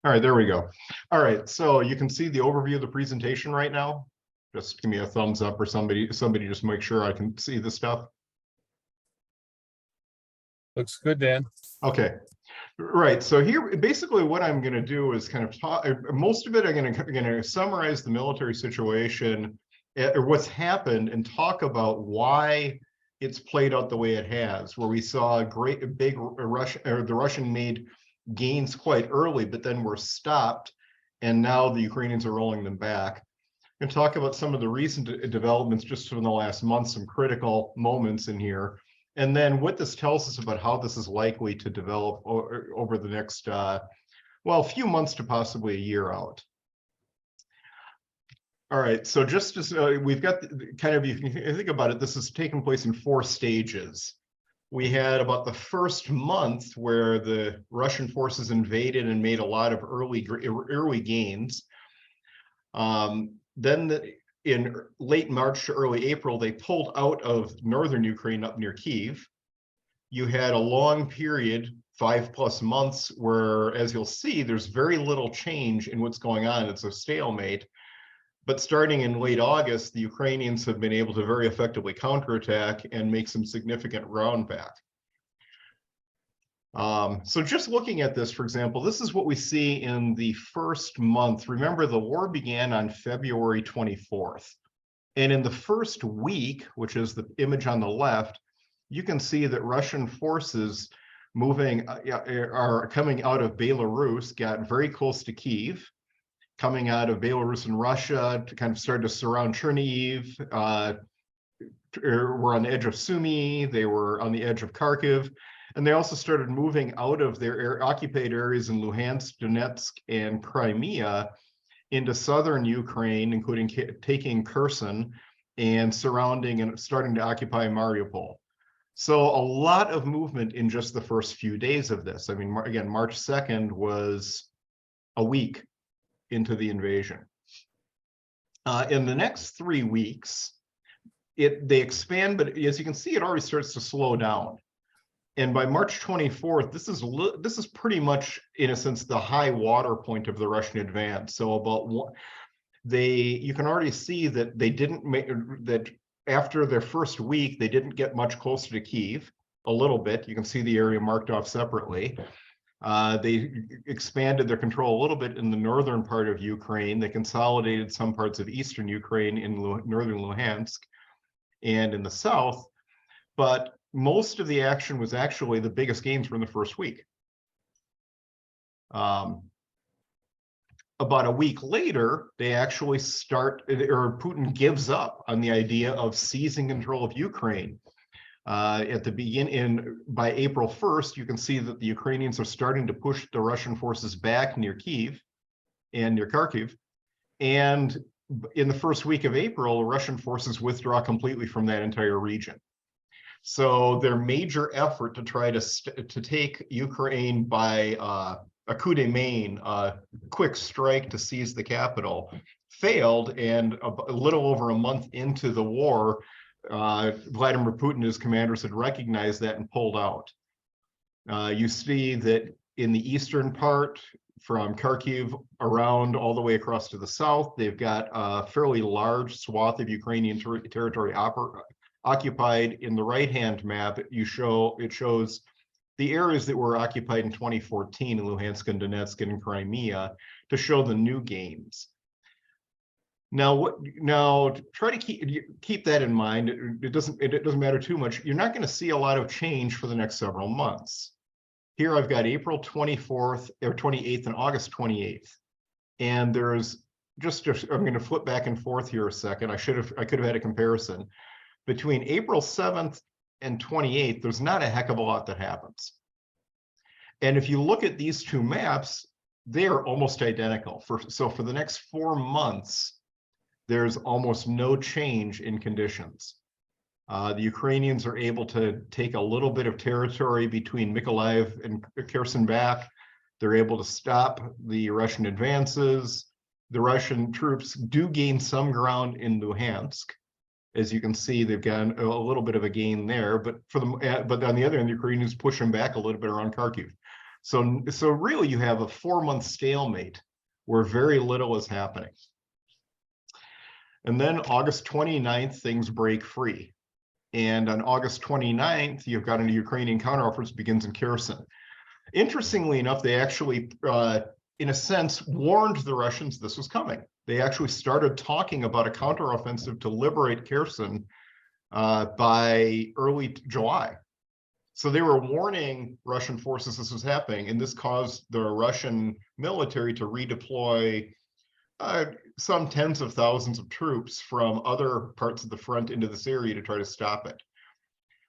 All right, there we go. All right, so you can see the overview of the presentation right now. Just give me a thumbs up or somebody just make sure I can see the stuff. Looks good, Dan. Okay, right. So here, basically what I'm going to do is kind of talk, most of it I'm going to summarize the military situation or what's happened and talk about why it's played out the way it has, where we saw a big Russian, or the Russian made gains quite early, but then were stopped, and now the Ukrainians are rolling them back. And talk about some of the recent developments just from the last month, some critical moments in here, and then what this tells us about how this is likely to develop over the next, well, few months to possibly a year out. All right, so just as we've got kind of, you can think about it, this has taken place in 4 stages. We had about the first month where the Russian forces invaded and made a lot of early gains. Then in late March to early April, they pulled out of northern Ukraine up near Kyiv. You had a long period, 5+ months, where, as you'll see, there's very little change in what's going on. It's a stalemate. But starting in late August, the Ukrainians have been able to very effectively counterattack and make some significant ground back. So just looking at this, for example, this is what we see in the first month. Remember, the war began on February 24th. And in the first week, which is the image on the left, you can see that Russian forces are coming out of Belarus, got very close to Kyiv, coming out of Belarus and Russia to kind of start to surround Chernihiv, were on the edge of Sumy, they were on the edge of Kharkiv, and they also started moving out of their occupied areas in Luhansk, Donetsk, and Crimea into southern Ukraine, including taking Kherson and surrounding and starting to occupy Mariupol. So a lot of movement in just the first few days of this. I mean, again, March 2nd was a week into the invasion. In the next 3 weeks, they expand, but as you can see, it already starts to slow down. And by March 24th, this is pretty much, in a sense, the high water point of the Russian advance. So you can already see that they didn't make that after their first week, they didn't get much closer to Kyiv. A little bit. You can see the area marked off separately. They expanded their control a little bit in the northern part of Ukraine. They consolidated some parts of eastern Ukraine in northern Luhansk and in the south. But most of the action was actually, the biggest gains were in the first week. About a week later, they actually Putin gives up on the idea of seizing control of Ukraine. At the beginning, by April 1st, you can see that the Ukrainians are starting to push the Russian forces back near Kyiv and near Kharkiv. And in the first week of April, Russian forces withdraw completely from that entire region. So their major effort to try to take Ukraine by a coup de main, a quick strike to seize the capital, failed. And a little over a month into the war, Vladimir Putin and his commanders had recognized that and pulled out. You see that in the eastern part, from Kharkiv around all the way across to the south, they've got a fairly large swath of Ukrainian territory occupied. In the right-hand map, it shows the areas that were occupied in 2014 in Luhansk and Donetsk and Crimea to show the new gains. Now try to keep that in mind. It doesn't matter too much. You're not going to see a lot of change for the next several months. Here I've got April 24th or 28th and August 28th. And there's I'm going to flip back and forth here a second. I could have had a comparison. Between April 7th and 28th, there's not a heck of a lot that happens. And if you look at these two maps, they are almost identical. So for the next 4 months, there's almost no change in conditions. The Ukrainians are able to take a little bit of territory between Mykolaiv and Kherson back. They're able to stop the Russian advances. The Russian troops do gain some ground in Luhansk. As you can see, they've got a little bit of a gain there, but on the other hand, the Ukrainians push them back a little bit around Kharkiv. So really you have a 4-month stalemate where very little is happening. And then August 29th, things break free. And on August 29th, you've got a Ukrainian counteroffensive begins in Kherson. Interestingly enough, they actually, in a sense, warned the Russians this was coming. They actually started talking about a counteroffensive to liberate Kherson by early July. So they were warning Russian forces this was happening, and this caused the Russian military to redeploy some tens of thousands of troops from other parts of the front into this area to try to stop it.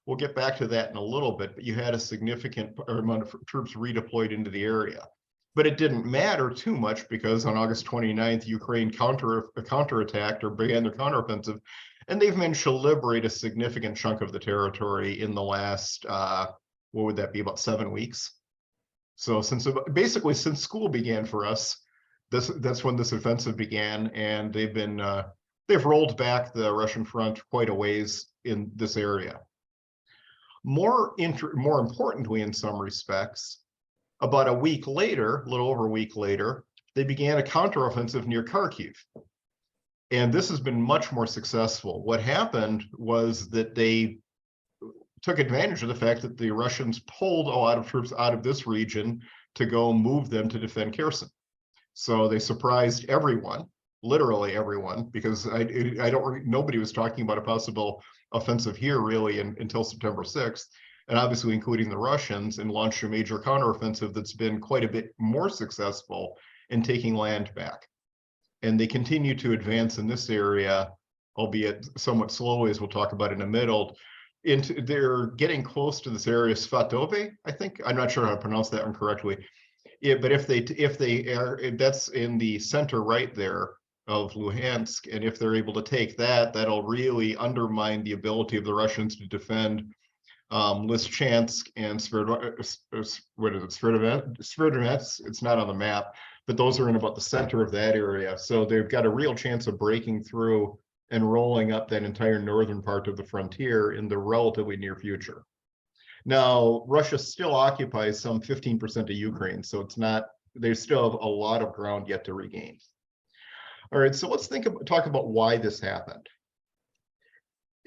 We'll get back to that in a little bit, but you had a significant amount of troops redeployed into the area. But it didn't matter too much because on August 29th, Ukraine counterattacked or began their counteroffensive, and they've managed to liberate a significant chunk of the territory in the last, what would that be, about 7 weeks? So basically since school began for us, that's when this offensive began, and they've rolled back the Russian front quite a ways in this area. More importantly, in some respects, about a week later, a little over a week later, they began a counteroffensive near Kharkiv. And this has been much more successful. What happened was that they took advantage of the fact that the Russians pulled a lot of troops out of this region to go move them to defend Kherson. So they surprised everyone, literally everyone, because nobody was talking about a possible offensive here really until September 6th, and obviously including the Russians, and launched a major counteroffensive that's been quite a bit more successful in taking land back. And they continue to advance in this area, albeit somewhat slowly, as we'll talk about in a minute. They're getting close to this area, Svatove, I think. I'm not sure how to pronounce that one correctly. Yeah, but if they are, that's in the center right there of Luhansk, and if they're able to take that, that'll really undermine the ability of the Russians to defend Lysychansk and Sverdlovets. It's not on the map, but those are in about the center of that area. So they've got a real chance of breaking through and rolling up that entire northern part of the frontier in the relatively near future. Now, Russia still occupies some 15% of Ukraine, so they still have a lot of ground yet to regain. All right, so let's talk about why this happened.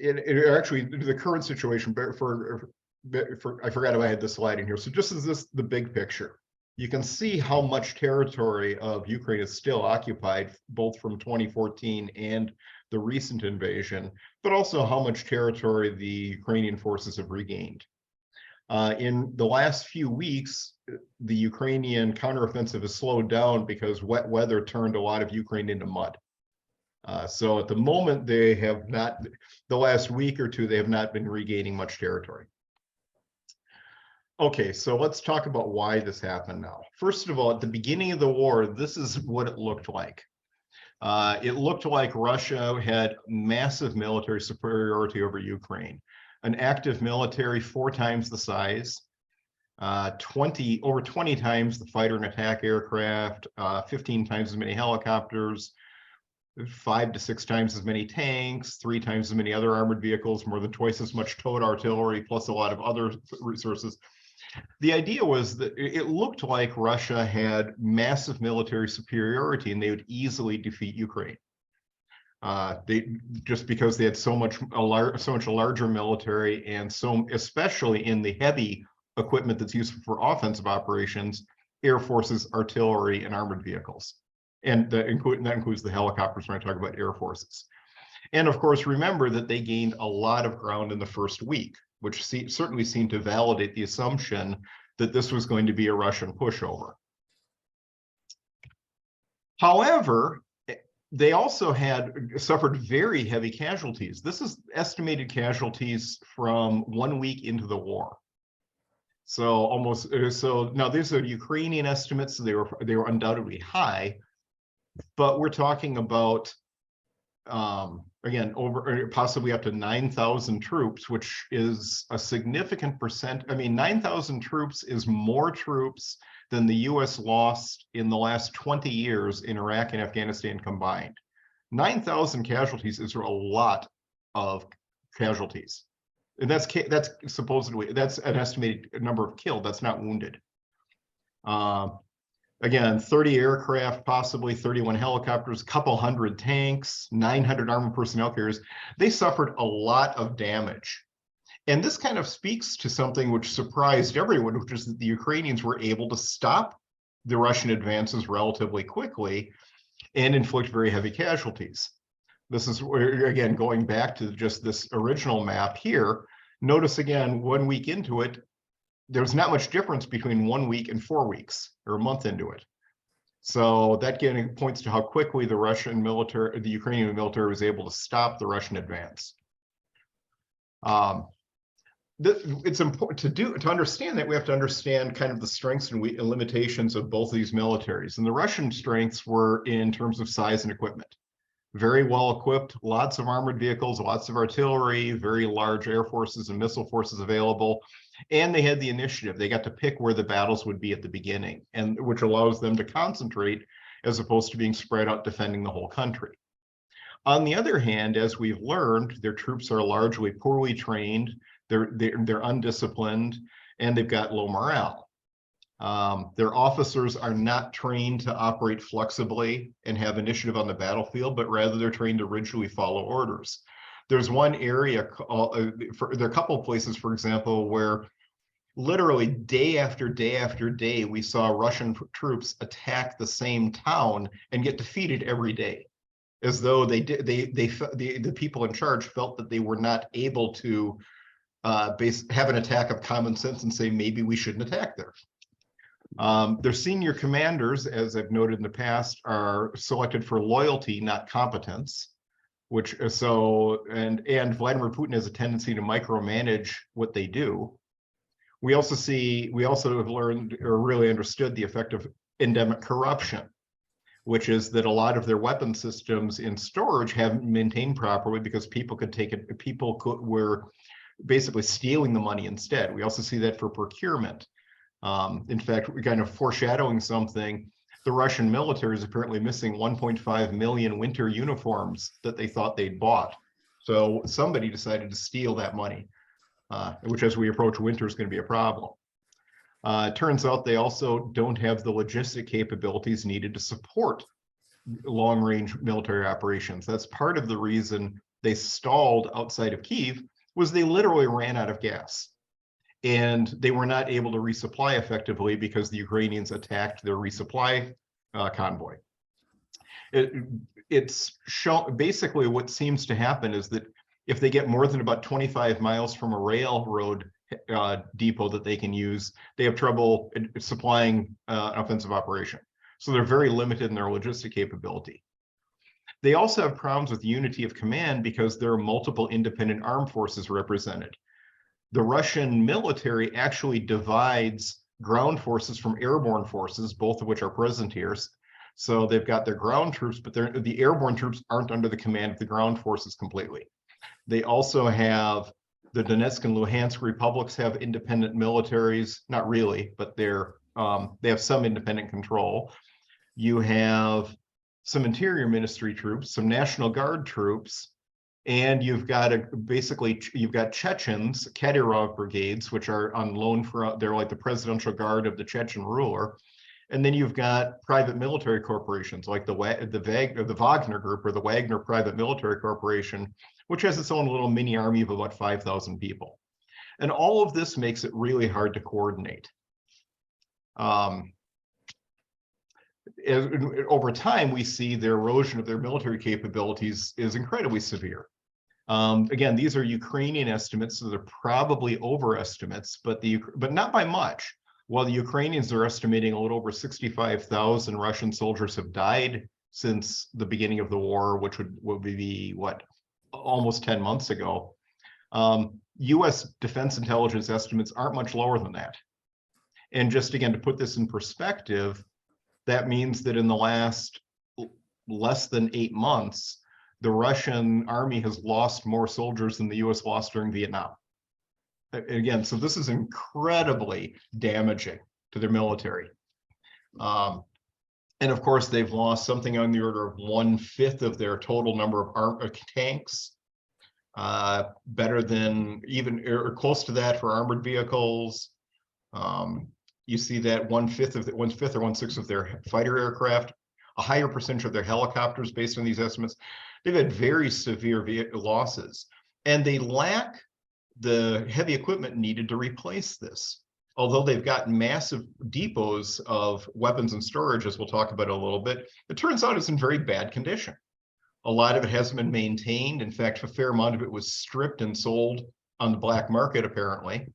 Actually, the current situation, I forgot if I had this slide in here. So just as the big picture, you can see how much territory of Ukraine is still occupied, both from 2014 and the recent invasion, but also how much territory the Ukrainian forces have regained. In the last few weeks, the Ukrainian counteroffensive has slowed down because wet weather turned a lot of Ukraine into mud. So at the moment, they have not, the last week or two, they have not been regaining much territory. Okay, so let's talk about why this happened now. First of all, at the beginning of the war, this is what it looked like. It looked like Russia had massive military superiority over Ukraine. An active military 4 times the size, over 20 times the fighter and attack aircraft, 15 times as many helicopters, 5 to 6 times as many tanks, 3 times as many other armored vehicles, more than twice as much towed artillery, plus a lot of other resources. The idea was that it looked like Russia had massive military superiority and they would easily defeat Ukraine. Just because they had so much larger military, and especially in the heavy equipment that's used for offensive operations, air forces, artillery, and armored vehicles. And that includes the helicopters when I talk about air forces. And of course, remember that they gained a lot of ground in the first week, which certainly seemed to validate the assumption that this was going to be a Russian pushover. However, they also suffered very heavy casualties. This is estimated casualties from 1 week into the war. So now these are Ukrainian estimates, so they were undoubtedly high, but we're talking about again, possibly up to 9,000 troops, which is a significant percent. I mean, 9,000 troops is more troops than the US lost in the last 20 years in Iraq and Afghanistan combined. 9,000 casualties is a lot of casualties. And that's supposedly, that's an estimated number of killed, that's not wounded. Again, 30 aircraft, possibly 31 helicopters, a couple hundred tanks, 900 armored personnel carriers. They suffered a lot of damage. And this kind of speaks to something which surprised everyone, which is that the Ukrainians were able to stop the Russian advances relatively quickly and inflict very heavy casualties. This is where, again, going back to just this original map here, notice again, 1 week into it, there's not much difference between 1 week and 4 weeks or a month into it. So that again points to how quickly the Russian military, the Ukrainian military was able to stop the Russian advance. It's important to understand that we have to understand kind of the strengths and limitations of both of these militaries. And the Russian strengths were in terms of size and equipment. Very well equipped, lots of armored vehicles, lots of artillery, very large air forces and missile forces available. And they had the initiative. They got to pick where the battles would be at the beginning, and which allows them to concentrate as opposed to being spread out defending the whole country. On the other hand, as we've learned, their troops are largely poorly trained, they're undisciplined, and they've got low morale. Their officers are not trained to operate flexibly and have initiative on the battlefield, but rather they're trained to rigidly follow orders. There's one area, there are a couple of places, for example, where literally day after day after day, we saw Russian troops attack the same town and get defeated every day, as though the people in charge felt that they were not able to have an attack of common sense and say, maybe we shouldn't attack there. Their senior commanders, as I've noted in the past, are selected for loyalty, not competence. And Vladimir Putin has a tendency to micromanage what they do. We also have learned or really understood the effect of endemic corruption, which is that a lot of their weapon systems in storage haven't maintained properly because people were basically stealing the money instead. We also see that for procurement. In fact, we're kind of foreshadowing something. The Russian military is apparently missing 1.5 million winter uniforms that they thought they'd bought. So somebody decided to steal that money, which as we approach winter is going to be a problem. It turns out they also don't have the logistic capabilities needed to support long-range military operations. That's part of the reason they stalled outside of Kyiv, was they literally ran out of gas. And they were not able to resupply effectively because the Ukrainians attacked their resupply convoy. It's shown, basically what seems to happen is that if they get more than about 25 miles from a railroad depot that they can use, they have trouble supplying an offensive operation. So they're very limited in their logistic capability. They also have problems with unity of command because there are multiple independent armed forces represented. The Russian military actually divides ground forces from airborne forces, both of which are present here. So they've got their ground troops, but the airborne troops aren't under the command of the ground forces completely. They also have the Donetsk and Luhansk republics have independent militaries, not really, but they have some independent control. You have some interior ministry troops, some National Guard troops, and you've got you've got Chechens, Kadyrov brigades, which are on loan they're like the presidential guard of the Chechen ruler. And then you've got private military corporations like the Wagner Group or the Wagner Private Military Corporation, which has its own little mini army of about 5,000 people. And all of this makes it really hard to coordinate. Over time, we see the erosion of their military capabilities is incredibly severe. Again, these are Ukrainian estimates, so they're probably overestimates, but not by much. While the Ukrainians are estimating a little over 65,000 Russian soldiers have died since the beginning of the war, which would be what, almost 10 months ago. U.S. defense intelligence estimates aren't much lower than that. And just again, to put this in perspective, that means that in the last less than 8 months, the Russian army has lost more soldiers than the U.S. lost during Vietnam. Again, so this is incredibly damaging to their military. And of course, they've lost something on the order of 1/5 of their total number of tanks, better than even or close to that for armored vehicles. You see that one-fifth or one-sixth of their fighter aircraft, a higher percentage of their helicopters based on these estimates. They've had very severe losses, and they lack the heavy equipment needed to replace this. Although they've got massive depots of weapons and storage, as we'll talk about a little bit, it turns out it's in very bad condition. A lot of it hasn't been maintained. In fact, a fair amount of it was stripped and sold on the black market, apparently.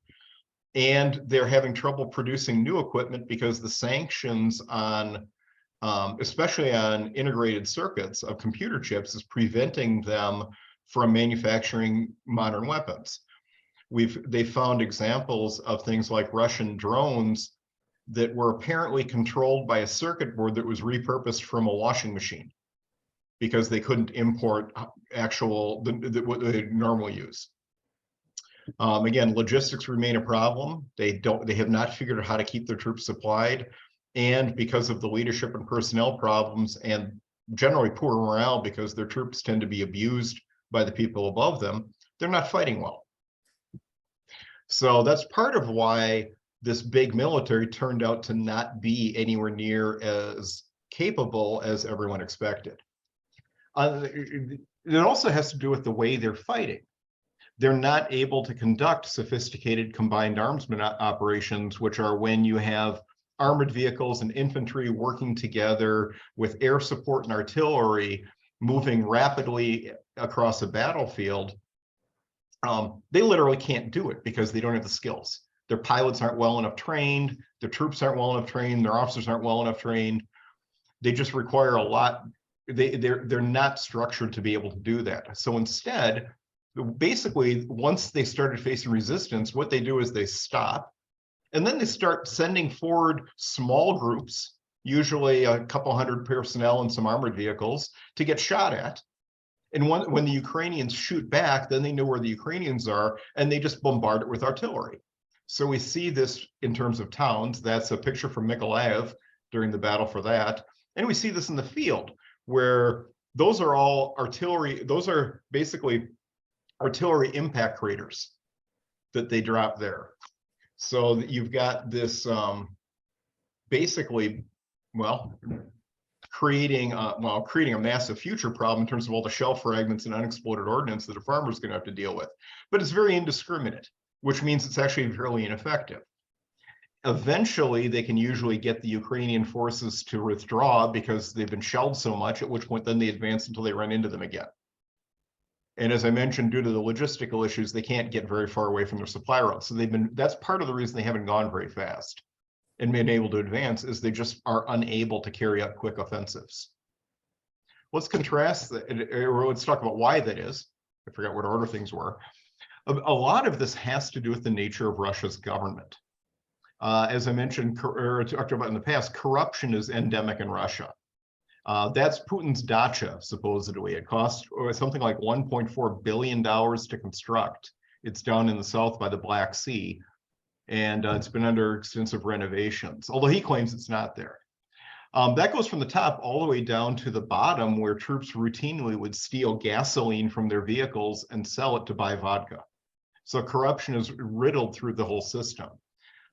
And they're having trouble producing new equipment because the sanctions on, especially on integrated circuits of computer chips, is preventing them from manufacturing modern weapons. They found examples of things like Russian drones that were apparently controlled by a circuit board that was repurposed from a washing machine because they couldn't import actual what they normally use. Again, logistics remain a problem. They have not figured out how to keep their troops supplied, and because of the leadership and personnel problems and generally poor morale because their troops tend to be abused by the people above them, they're not fighting well. So that's part of why this big military turned out to not be anywhere near as capable as everyone expected. It also has to do with the way they're fighting. They're not able to conduct sophisticated combined armament operations, which are when you have armored vehicles and infantry working together with air support and artillery moving rapidly across a battlefield. They literally can't do it because they don't have the skills. Their pilots aren't well enough trained, their troops aren't well enough trained, their officers aren't well enough trained. They just require a lot. They're not structured to be able to do that. So instead, basically, once they started facing resistance, what they do is they stop, and then they start sending forward small groups, usually a couple hundred personnel and some armored vehicles, to get shot at. And when the Ukrainians shoot back, then they know where the Ukrainians are, and they just bombard it with artillery. So we see this in terms of towns. That's a picture from Mykolaiv during the battle for that. And we see this in the field, where those are all artillery. Those are basically artillery impact craters that they drop there. So you've got this basically, creating a massive future problem in terms of all the shell fragments and unexploded ordnance that a farmer's going to have to deal with. But it's very indiscriminate, which means it's actually fairly ineffective. Eventually, they can usually get the Ukrainian forces to withdraw because they've been shelled so much, at which point then they advance until they run into them again. And as I mentioned, due to the logistical issues, they can't get very far away from their supply routes. So that's part of the reason they haven't gone very fast and been able to advance, is they just are unable to carry out quick offensives. Let's contrast or let's talk about why that is. I forgot what order things were. A lot of this has to do with the nature of Russia's government. As I mentioned, or talked about in the past, corruption is endemic in Russia. That's Putin's dacha, supposedly. It cost something like $1.4 billion to construct. It's down in the south by the Black Sea, and it's been under extensive renovations, although he claims it's not there. That goes from the top all the way down to the bottom, where troops routinely would steal gasoline from their vehicles and sell it to buy vodka. So corruption is riddled through the whole system.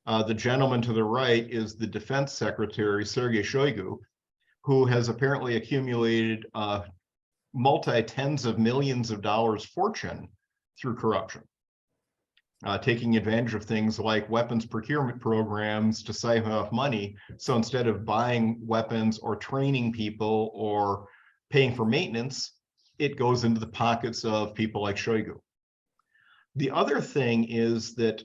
The gentleman to the right is the defense secretary, Sergei Shoigu, who has apparently accumulated multi-tens of millions of dollars fortune through corruption, taking advantage of things like weapons procurement programs to siphon off money. So instead of buying weapons or training people or paying for maintenance, it goes into the pockets of people like Shoigu. The other thing is that,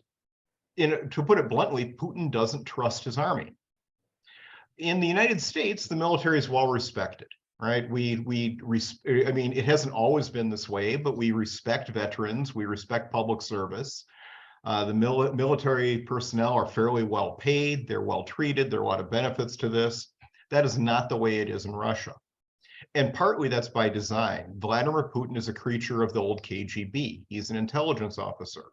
to put it bluntly, Putin doesn't trust his army. In the United States, the military is well respected, right? I mean, it hasn't always been this way, but we respect veterans, we respect public service. The military personnel are fairly well paid, they're well treated, there are a lot of benefits to this. That is not the way it is in Russia. And partly that's by design. Vladimir Putin is a creature of the old KGB. He's an intelligence officer.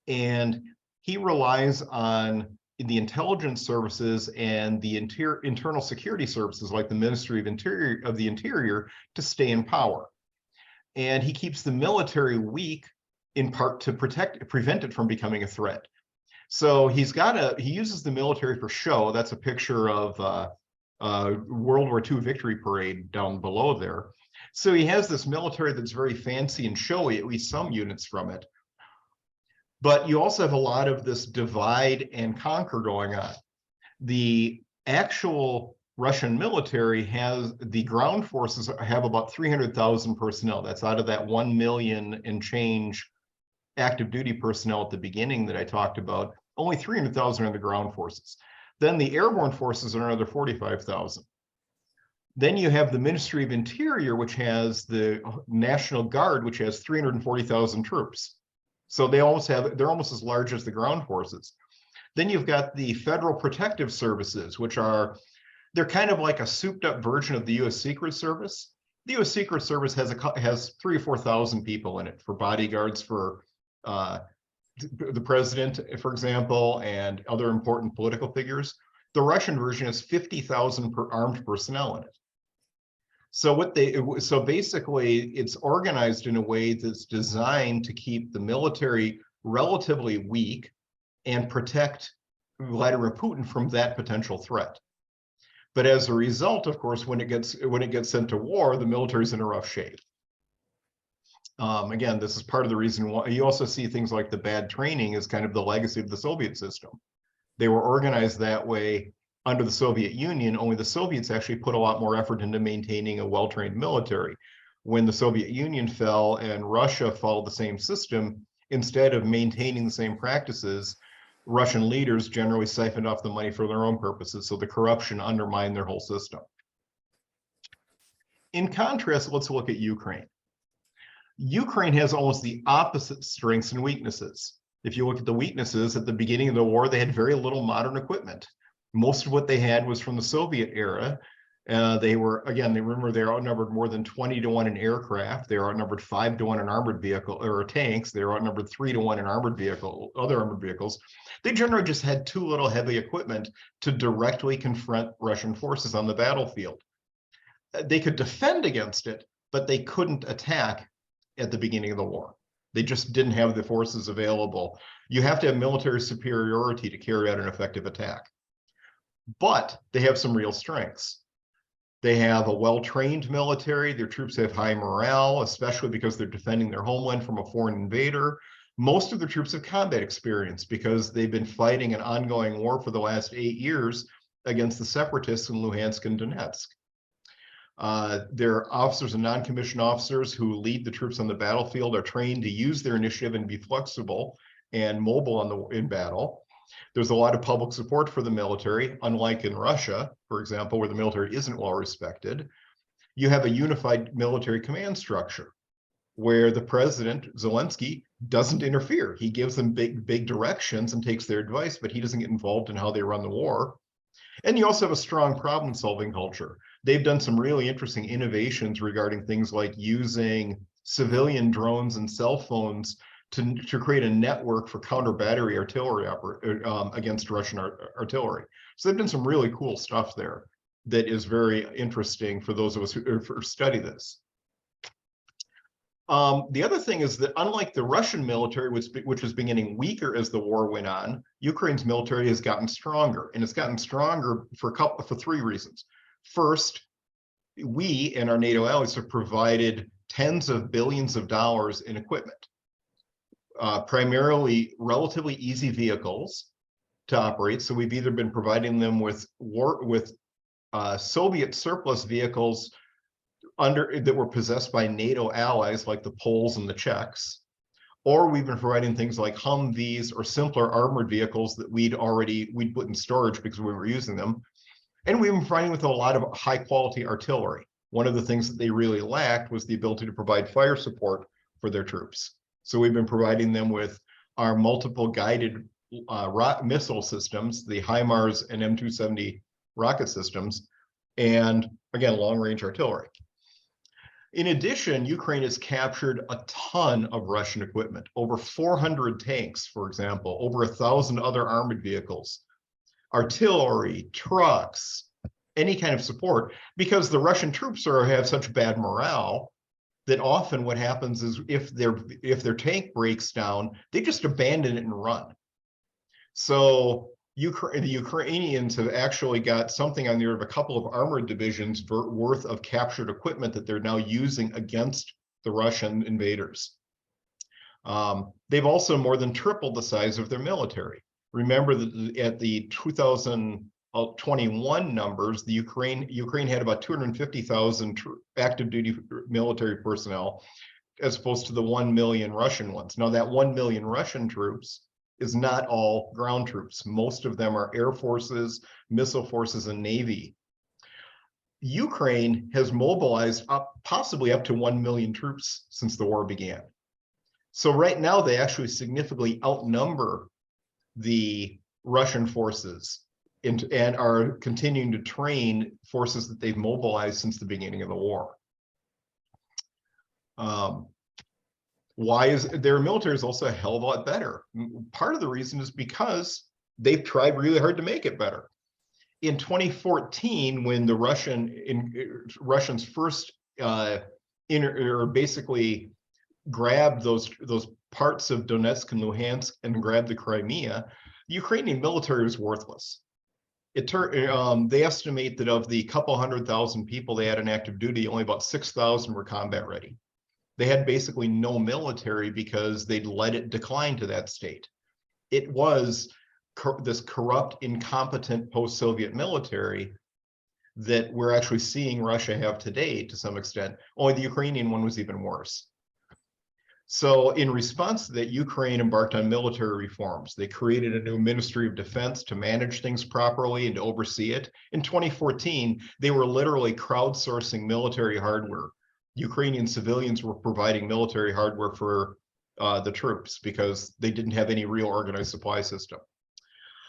And he relies on the intelligence services and the internal security services, like the Ministry of the Interior, to stay in power. And he keeps the military weak, in part to prevent it from becoming a threat. So he uses the military for show. That's a picture of World War II victory parade down below there. So he has this military that's very fancy and showy, at least some units from it. But you also have a lot of this divide and conquer going on. The actual Russian military the ground forces have about 300,000 personnel. That's out of that 1 million and change active duty personnel at the beginning that I talked about. Only 300,000 are the ground forces. Then the airborne forces are another 45,000. Then you have the Ministry of Interior, which has the National Guard, which has 340,000 troops. So they're almost as large as the ground forces. Then you've got the Federal Protective Services, they're kind of like a souped up version of the U.S. Secret Service. The U.S. Secret Service has 3,000 or 4,000 people in it for bodyguards for the president, for example, and other important political figures. The Russian version has 50,000 armed personnel in it. So basically, it's organized in a way that's designed to keep the military relatively weak and protect Vladimir Putin from that potential threat. But as a result, of course, when it gets sent to war, the military's in a rough shape. Again, this is part of the reason why you also see things like the bad training is kind of the legacy of the Soviet system. They were organized that way under the Soviet Union, only the Soviets actually put a lot more effort into maintaining a well-trained military. When the Soviet Union fell and Russia followed the same system, instead of maintaining the same practices, Russian leaders generally siphoned off the money for their own purposes, so the corruption undermined their whole system. In contrast, let's look at Ukraine. Ukraine has almost the opposite strengths and weaknesses. If you look at the weaknesses, at the beginning of the war, they had very little modern equipment. Most of what they had was from the Soviet era. They were outnumbered more than 20 to 1 in aircraft. They were outnumbered 5 to 1 in armored vehicle or tanks. They were outnumbered 3 to 1 in other armored vehicles. They generally just had too little heavy equipment to directly confront Russian forces on the battlefield. They could defend against it, but they couldn't attack at the beginning of the war. They just didn't have the forces available. You have to have military superiority to carry out an effective attack. But they have some real strengths. They have a well-trained military. Their troops have high morale, especially because they're defending their homeland from a foreign invader. Most of their troops have combat experience because they've been fighting an ongoing war for the last 8 years against the separatists in Luhansk and Donetsk. Their officers and non-commissioned officers who lead the troops on the battlefield are trained to use their initiative and be flexible and mobile in battle. There's a lot of public support for the military, unlike in Russia, for example, where the military isn't well respected. You have a unified military command structure where the president, Zelensky, doesn't interfere. He gives them big directions and takes their advice, but he doesn't get involved in how they run the war. And you also have a strong problem-solving culture. They've done some really interesting innovations regarding things like using civilian drones and cell phones to create a network for counter-battery artillery against Russian artillery. So they've done some really cool stuff there that is very interesting for those of us who study this. The other thing is that unlike the Russian military, which was beginning weaker as the war went on, Ukraine's military has gotten stronger, and it's gotten stronger for 3 reasons. First, we and our NATO allies have provided tens of billions of dollars in equipment. Primarily relatively easy vehicles to operate. So we've either been providing them with Soviet surplus vehicles that were possessed by NATO allies like the Poles and the Czechs, or we've been providing things like Humvees or simpler armored vehicles that we'd put in storage because we were using them. And we've been providing with a lot of high quality artillery. One of the things that they really lacked was the ability to provide fire support for their troops. So we've been providing them with our multiple guided missile systems, the HIMARS and M270 rocket systems, and again, long-range artillery. In addition, Ukraine has captured a ton of Russian equipment, over 400 tanks, for example, over 1,000 other armored vehicles, artillery, trucks, any kind of support, because the Russian troops have such bad morale that often what happens is if their tank breaks down, they just abandon it and run. So the Ukrainians have actually got something on the order of a couple of armored divisions worth of captured equipment that they're now using against the Russian invaders. They've also more than tripled the size of their military. Remember that at the 2021 numbers, the Ukraine had about 250,000 active duty military personnel, as opposed to the 1 million Russian ones. Now, that 1 million Russian troops is not all ground troops. Most of them are air forces, missile forces, and Navy. Ukraine has mobilized possibly up to 1 million troops since the war began. So right now, they actually significantly outnumber the Russian forces and are continuing to train forces that they've mobilized since the beginning of the war. Why is their military is also a hell of a lot better? Part of the reason is because they've tried really hard to make it better. In 2014, when the Russians first basically grabbed those parts of Donetsk and Luhansk and grabbed the Crimea, the Ukrainian military was worthless. They estimate that of the couple 100,000 people they had in active duty, only about 6,000 were combat ready. They had basically no military because they'd let it decline to that state. It was this corrupt, incompetent post-Soviet military that we're actually seeing Russia have today to some extent. Only the Ukrainian one was even worse. So in response to that, Ukraine embarked on military reforms. They created a new Ministry of Defense to manage things properly and to oversee it. In 2014, they were literally crowdsourcing military hardware. Ukrainian civilians were providing military hardware for the troops because they didn't have any real organized supply system.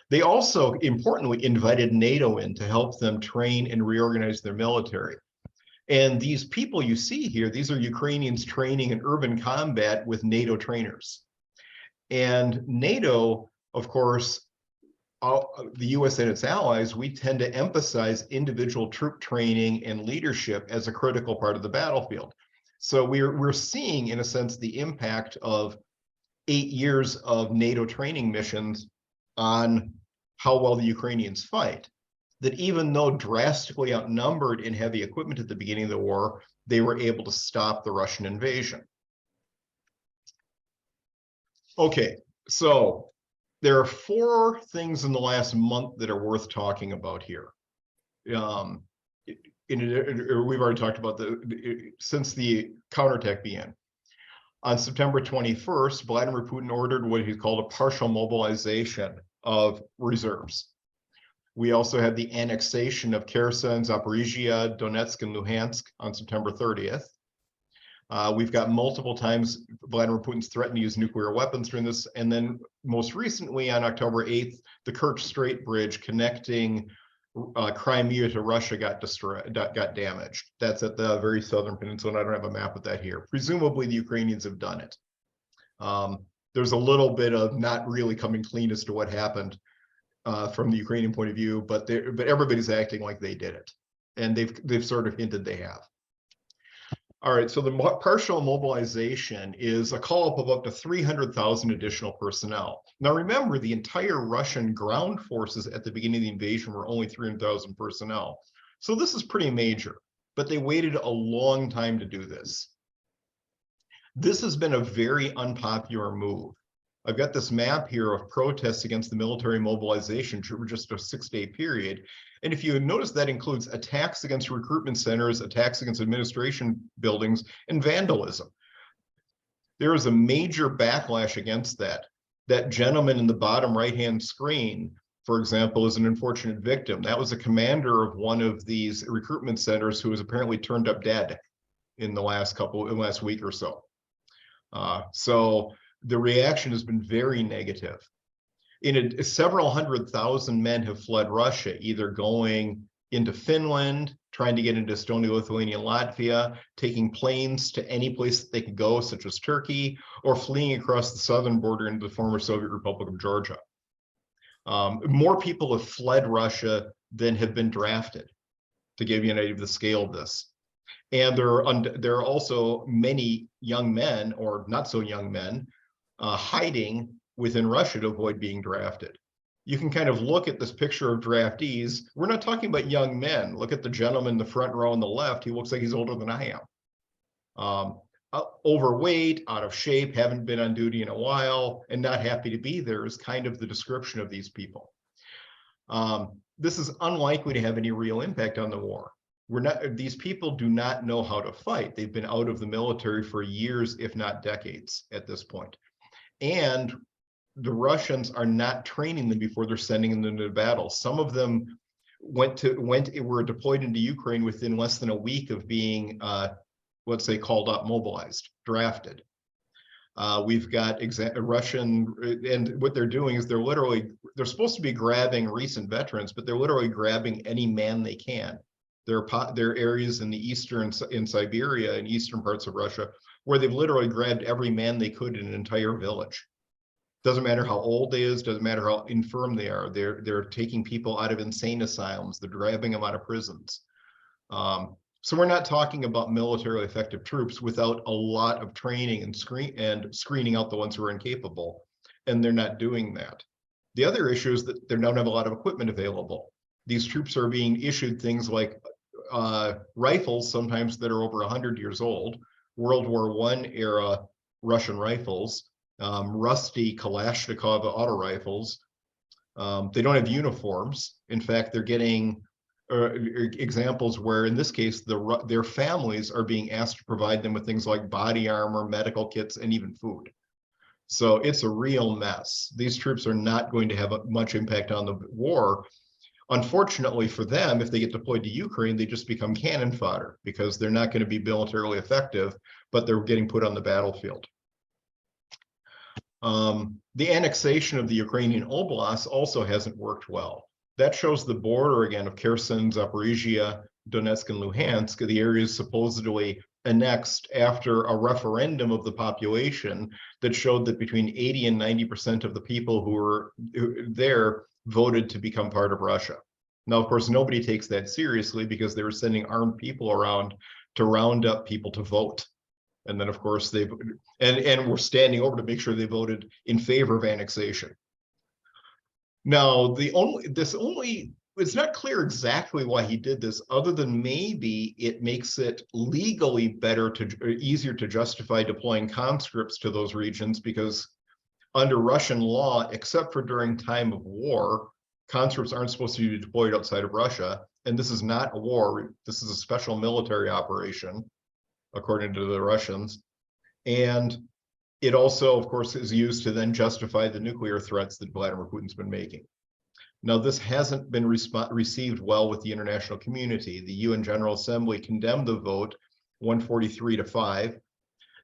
They also, importantly, invited NATO in to help them train and reorganize their military. And these people you see here, these are Ukrainians training in urban combat with NATO trainers. And NATO, of course, the US and its allies, we tend to emphasize individual troop training and leadership as a critical part of the battlefield. So we're seeing, in a sense, the impact of 8 years of NATO training missions on how well the Ukrainians fight. That even though drastically outnumbered in heavy equipment at the beginning of the war, they were able to stop the Russian invasion. Okay, so there are 4 things in the last month that are worth talking about here. We've already talked about since the counterattack began. On September 21st, Vladimir Putin ordered what he called a partial mobilization of reserves. We also had the annexation of Kherson, Zaporizhzhia, Donetsk, and Luhansk on September 30th. We've got multiple times Vladimir Putin's threatened to use nuclear weapons during this. And then most recently on October 8th, the Kerch Strait Bridge connecting Crimea to Russia got damaged. That's at the very southern peninsula, and I don't have a map of that here. Presumably the Ukrainians have done it. There's a little bit of not really coming clean as to what happened from the Ukrainian point of view, but everybody's acting like they did it, and they've sort of hinted they have. All right, so the partial mobilization is a call-up of up to 300,000 additional personnel. Now remember, the entire Russian ground forces at the beginning of the invasion were only 300,000 personnel. So this is pretty major, but they waited a long time to do this. This has been a very unpopular move. I've got this map here of protests against the military mobilization for just a 6-day period. And if you notice, that includes attacks against recruitment centers, attacks against administration buildings, and vandalism. There is a major backlash against that. That gentleman in the bottom right-hand screen, for example, is an unfortunate victim. That was a commander of one of these recruitment centers who was apparently turned up dead in the last week or so. So the reaction has been very negative. Several 100,000 men have fled Russia, either going into Finland, trying to get into Estonia, Lithuania, Latvia, taking planes to any place that they could go, such as Turkey, or fleeing across the southern border into the former Soviet Republic of Georgia. More people have fled Russia than have been drafted, to give you an idea of the scale of this. And there are also many young men, or not so young men, hiding within Russia to avoid being drafted. you can kind of look at this picture of draftees. We're not talking about young men. Look at the gentleman in the front row on the left. He looks like he's older than I am. Overweight, out of shape, haven't been on duty in a while, and not happy to be there is kind of the description of these people. This is unlikely to have any real impact on the war. These people do not know how to fight. They've been out of the military for years, if not decades at this point. And the Russians are not training them before they're sending them into battle. Some of them were deployed into Ukraine within less than a week of being, let's say, called up, mobilized, drafted. We've got Russian, and what they're doing is they're supposed to be grabbing recent veterans, but they're literally grabbing any man they can. There are areas in the in Siberia and eastern parts of Russia where they've literally grabbed every man they could in an entire village. Doesn't matter how old they is, doesn't matter how infirm they are. They're taking people out of insane asylums. They're grabbing them out of prisons. So we're not talking about militarily effective troops without a lot of training and screening out the ones who are incapable, and they're not doing that. The other issue is that they don't have a lot of equipment available. These troops are being issued things like rifles, sometimes that are over 100 years old, World War I era Russian rifles, rusty Kalashnikov auto rifles. They don't have uniforms. In fact, they're getting examples where, in this case, their families are being asked to provide them with things like body armor, medical kits, and even food. So it's a real mess. These troops are not going to have much impact on the war. Unfortunately for them, if they get deployed to Ukraine, they just become cannon fodder because they're not going to be militarily effective, but they're getting put on the battlefield. The annexation of the Ukrainian Oblasts also hasn't worked well. That shows the border again of Kherson, Zaporizhzhia, Donetsk, and Luhansk, the areas supposedly annexed after a referendum of the population that showed that between 80 and 90% of the people who were there voted to become part of Russia. Now, of course, nobody takes that seriously because they were sending armed people around to round up people to vote. And then, of course, and we're standing over to make sure they voted in favor of annexation. Now, it's not clear exactly why he did this, other than maybe it makes it legally easier to justify deploying conscripts to those regions, because under Russian law, except for during time of war, conscripts aren't supposed to be deployed outside of Russia. And this is not a war. This is a special military operation, according to the Russians. And it also, of course, is used to then justify the nuclear threats that Vladimir Putin's been making. Now, this hasn't been received well with the international community. The UN General Assembly condemned the vote 143-5.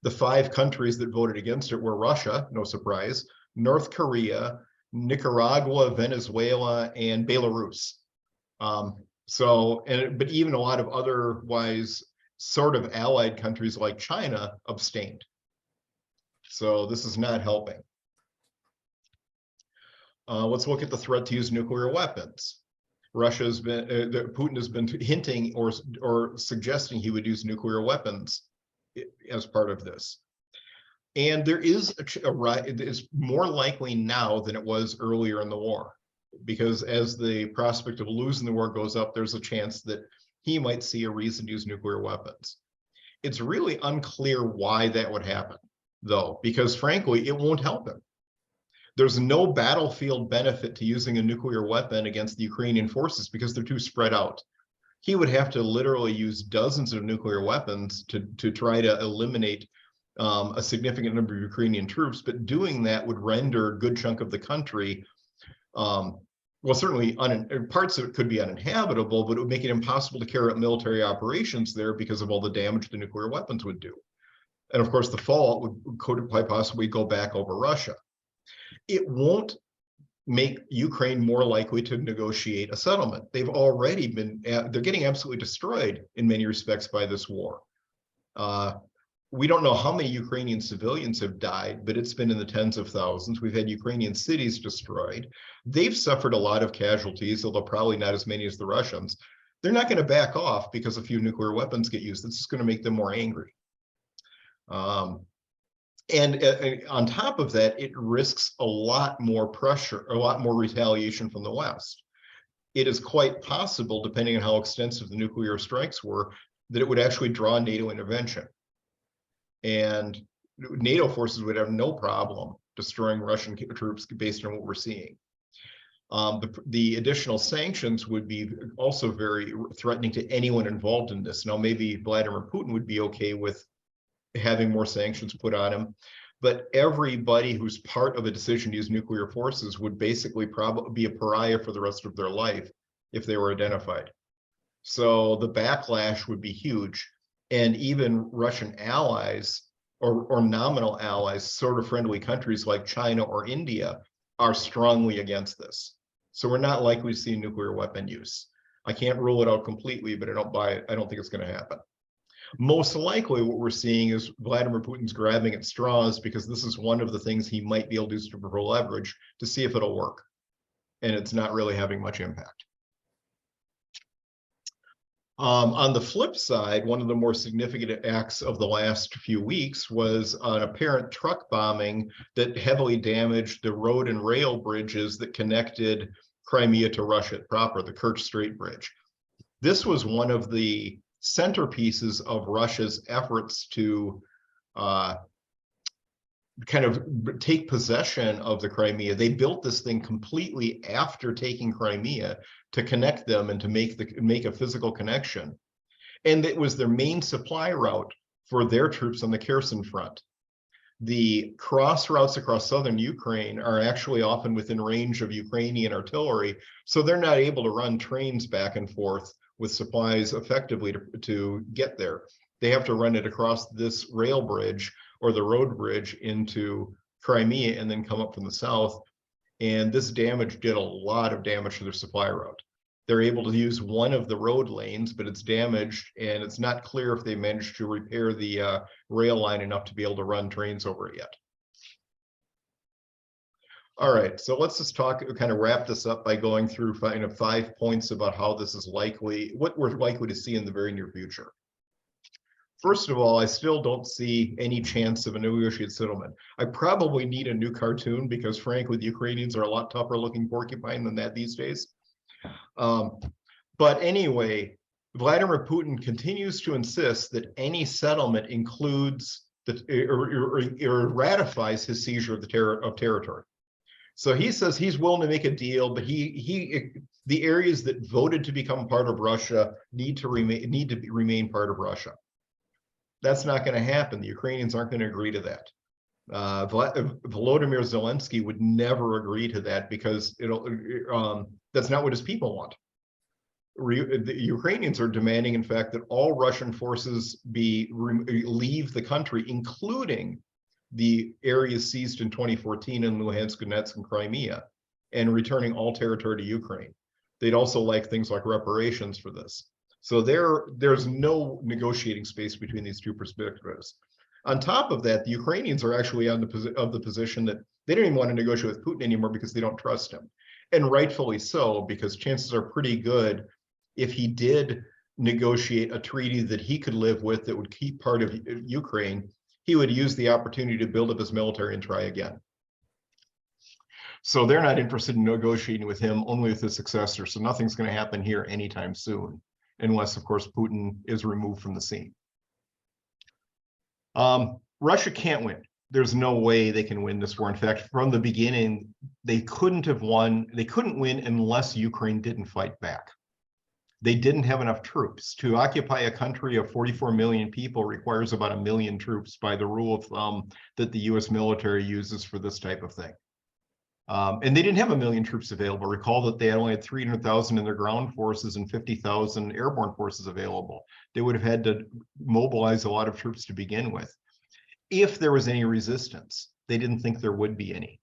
The 5 countries that voted against it were Russia, no surprise, North Korea, Nicaragua, Venezuela, and Belarus. But even a lot of otherwise sort of allied countries like China abstained. So this is not helping. Let's look at the threat to use nuclear weapons. Putin has been hinting or suggesting he would use nuclear weapons as part of this. And there is it's more likely now than it was earlier in the war, because as the prospect of losing the war goes up, there's a chance that he might see a reason to use nuclear weapons. It's really unclear why that would happen, though, because frankly, it won't help him. There's no battlefield benefit to using a nuclear weapon against the Ukrainian forces because they're too spread out. He would have to literally use dozens of nuclear weapons to try to eliminate a significant number of Ukrainian troops, but doing that would render a good chunk of the country, well, certainly parts of it could be uninhabitable, but it would make it impossible to carry out military operations there because of all the damage the nuclear weapons would do. And of course, the fallout could quite possibly go back over Russia. It won't make Ukraine more likely to negotiate a settlement. They've already they're getting absolutely destroyed in many respects by this war. We don't know how many Ukrainian civilians have died, but it's been in the tens of thousands. We've had Ukrainian cities destroyed. They've suffered a lot of casualties, although probably not as many as the Russians. They're not going to back off because a few nuclear weapons get used. It's just going to make them more angry. And on top of that, it risks a lot more pressure, a lot more retaliation from the West. It is quite possible, depending on how extensive the nuclear strikes were, that it would actually draw NATO intervention. And NATO forces would have no problem destroying Russian troops based on what we're seeing. The additional sanctions would be also very threatening to anyone involved in this. Now, maybe Vladimir Putin would be okay with having more sanctions put on him, but everybody who's part of a decision to use nuclear forces would basically probably be a pariah for the rest of their life if they were identified. So the backlash would be huge. And even Russian allies or nominal allies, sort of friendly countries like China or India, are strongly against this. So we're not likely to see nuclear weapon use. I can't rule it out completely, but I don't buy it. I don't think it's going to happen. Most likely what we're seeing is Vladimir Putin's grabbing at straws because this is one of the things he might be able to use for leverage to see if it'll work. And it's not really having much impact. On the flip side, one of the more significant acts of the last few weeks was an apparent truck bombing that heavily damaged the road and rail bridges that connected Crimea to Russia proper, the Kerch Strait Bridge. This was one of the centerpieces of Russia's efforts to kind of take possession of the Crimea. They built this thing completely after taking Crimea to connect them and to make a physical connection. And it was their main supply route for their troops on the Kherson front. The cross routes across southern Ukraine are actually often within range of Ukrainian artillery, so they're not able to run trains back and forth with supplies effectively to get there. They have to run it across this rail bridge or the road bridge into Crimea and then come up from the south. And this damage did a lot of damage to their supply route. They're able to use one of the road lanes, but it's damaged, and it's not clear if they managed to repair the rail line enough to be able to run trains over it yet. All right, so let's just kind of wrap this up by going through 5 points about how this is likely, what we're likely to see in the very near future. First of all, I still don't see any chance of a negotiated settlement. I probably need a new cartoon because, frankly, the Ukrainians are a lot tougher looking porcupine than that these days. But anyway, Vladimir Putin continues to insist that any settlement includes or ratifies his seizure of territory. So he says he's willing to make a deal, but the areas that voted to become part of Russia need to remain part of Russia. That's not going to happen. The Ukrainians aren't going to agree to that. Volodymyr Zelensky would never agree to that because that's not what his people want. The Ukrainians are demanding, in fact, that all Russian forces leave the country, including the areas seized in 2014 in Luhansk, Donetsk, and Crimea, and returning all territory to Ukraine. They'd also like things like reparations for this. So there's no negotiating space between these two perspectives. On top of that, the Ukrainians are actually of the position that they don't even want to negotiate with Putin anymore because they don't trust him. And rightfully so, because chances are pretty good if he did negotiate a treaty that he could live with that would keep part of Ukraine, he would use the opportunity to build up his military and try again. So they're not interested in negotiating with him, only with his successor. So nothing's going to happen here anytime soon, unless, of course, Putin is removed from the scene. Russia can't win. There's no way they can win this war. In fact, from the beginning, they couldn't have won. They couldn't win unless Ukraine didn't fight back. They didn't have enough troops. To occupy a country of 44 million people requires about 1 million troops by the rule of thumb that the US military uses for this type of thing. And they didn't have 1 million troops available. Recall that they only had 300,000 in their ground forces and 50,000 airborne forces available. They would have had to mobilize a lot of troops to begin with. If there was any resistance, they didn't think there would be any.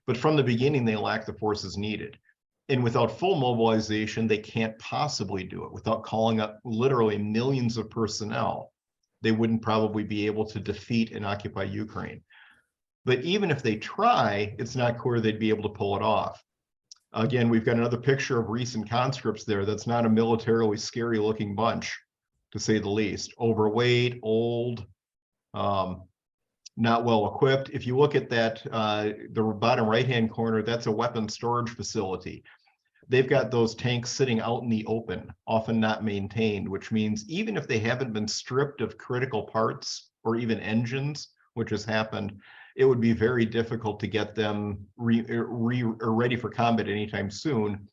But from the beginning, they lacked the forces needed. And without full mobilization, they can't possibly do it. Without calling up literally millions of personnel, they wouldn't probably be able to defeat and occupy Ukraine. But even if they try, it's not clear they'd be able to pull it off. Again, we've got another picture of recent conscripts there. That's not a militarily scary looking bunch, to say the least. Overweight, old. not well equipped. If you look at that, the bottom right-hand corner, that's a weapons storage facility. They've got those tanks sitting out in the open, often not maintained, which means even if they haven't been stripped of critical parts or even engines, which has happened, it would be very difficult to get them ready for combat anytime soon.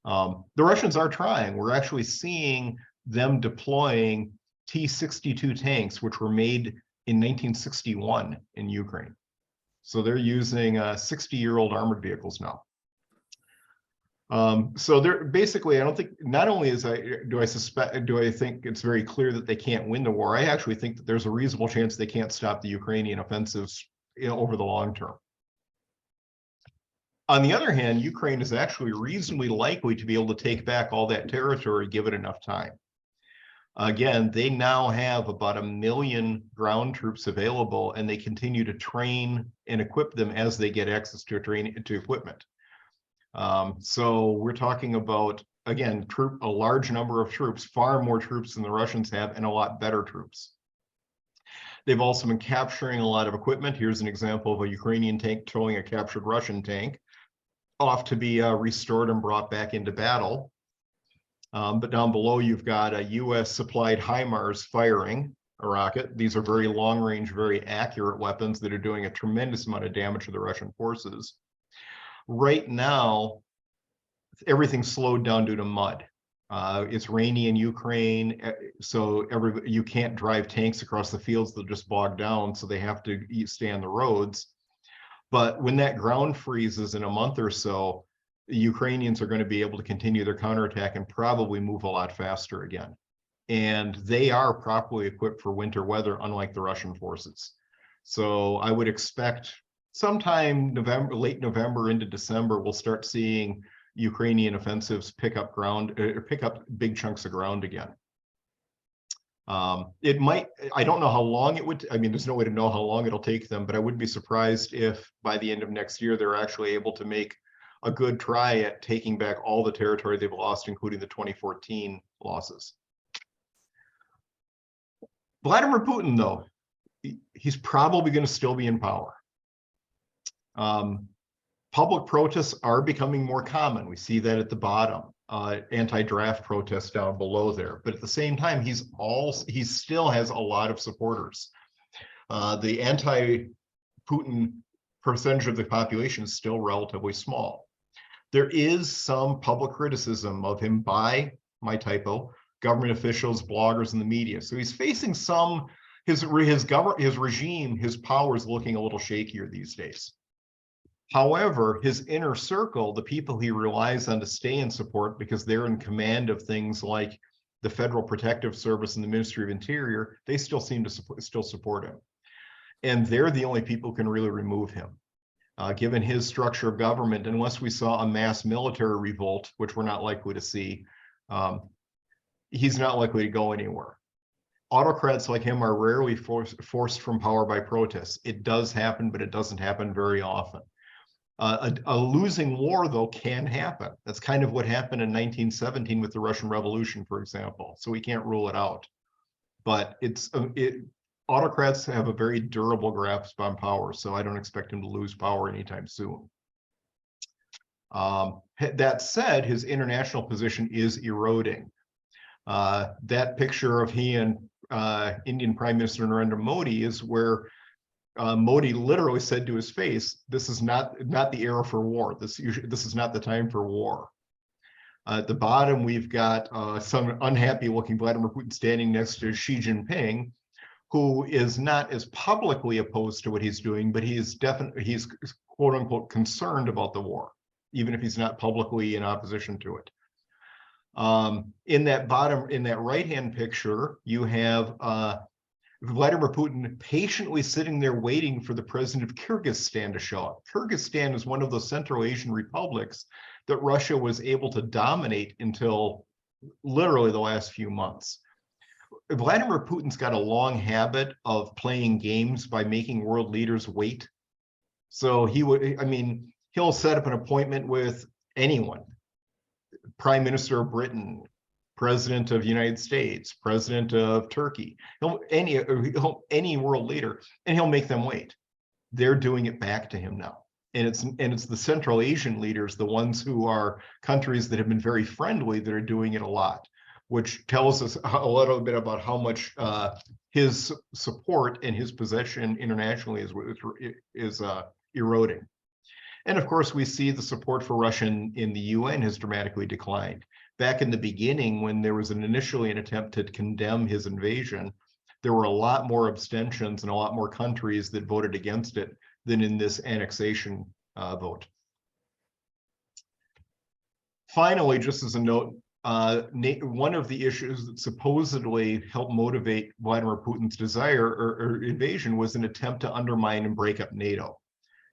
The Russians are trying. We're actually seeing them deploying T-62 tanks, which were made in 1961 in Ukraine. So they're using 60-year-old armored vehicles now. So they're basically, I don't think, not only do I think it's very clear that they can't win the war, I actually think that there's a reasonable chance they can't stop the Ukrainian offensives, over the long term. On the other hand, Ukraine is actually reasonably likely to be able to take back all that territory given enough time. Again, they now have about 1 million ground troops available, and they continue to train and equip them as they get access to equipment. So we're talking about, again, a large number of troops, far more troops than the Russians have, and a lot better troops. They've also been capturing a lot of equipment. Here's an example of a Ukrainian tank towing a captured Russian tank off to be restored and brought back into battle. But down below, you've got a US supplied HIMARS firing a rocket. These are very long range, very accurate weapons that are doing a tremendous amount of damage to the Russian forces. Right now, everything's slowed down due to mud. It's rainy in Ukraine, so you can't drive tanks across the fields. They'll just bog down, so they have to stay on the roads. But when that ground freezes in a month or so, the Ukrainians are going to be able to continue their counterattack and probably move a lot faster again. And they are properly equipped for winter weather, unlike the Russian forces. So I would expect sometime late November into December, we'll start seeing Ukrainian offensives pick up big chunks of ground again. It might, I don't know how long it would, I mean, there's no way to know how long it'll take them, but I wouldn't be surprised if by the end of next year, they're actually able to make a good try at taking back all the territory they've lost, including the 2014 losses. Vladimir Putin, though, he's probably going to still be in power. Public protests are becoming more common. We see that at the bottom, anti-draft protests down below there. But at the same time, he still has a lot of supporters. The anti-Putin percentage of the population is still relatively small. There is some public criticism of him by, my typo, government officials, bloggers, and the media. So he's facing some, his regime, his power is looking a little shakier these days. However, his inner circle, the people he relies on to stay in support because they're in command of things like the Federal Protective Service and the Ministry of Interior, they still seem to support him. And they're the only people who can really remove him. Given his structure of government, unless we saw a mass military revolt, which we're not likely to see, he's not likely to go anywhere. Autocrats like him are rarely forced from power by protests. It does happen, but it doesn't happen very often. A losing war, though, can happen. That's kind of what happened in 1917 with the Russian Revolution, for example. So we can't rule it out. But autocrats have a very durable grasp on power, so I don't expect him to lose power anytime soon. That said, his international position is eroding. That picture of he and Indian Prime Minister Narendra Modi is where Modi literally said to his face, "This is not the era for war. This is not the time for war." At the bottom, we've got some unhappy-looking Vladimir Putin standing next to Xi Jinping, who is not as publicly opposed to what he's doing, but he's quote unquote concerned about the war, even if he's not publicly in opposition to it. In that right-hand picture, you have Vladimir Putin patiently sitting there waiting for the president of Kyrgyzstan to show up. Kyrgyzstan is one of those Central Asian republics that Russia was able to dominate until literally the last few months. Vladimir Putin's got a long habit of playing games by making world leaders wait. So he'll set up an appointment with anyone, Prime Minister of Britain, President of the United States, President of Turkey, any world leader, and he'll make them wait. They're doing it back to him now. And it's the Central Asian leaders, the ones who are countries that have been very friendly, that are doing it a lot, which tells us a little bit about how much his support and his possession internationally is eroding. And of course, we see the support for Russia in the UN has dramatically declined. Back in the beginning, when there was initially an attempt to condemn his invasion, there were a lot more abstentions and a lot more countries that voted against it than in this annexation vote. Finally, just as a note, one of the issues that supposedly helped motivate Vladimir Putin's desire or invasion was an attempt to undermine and break up NATO.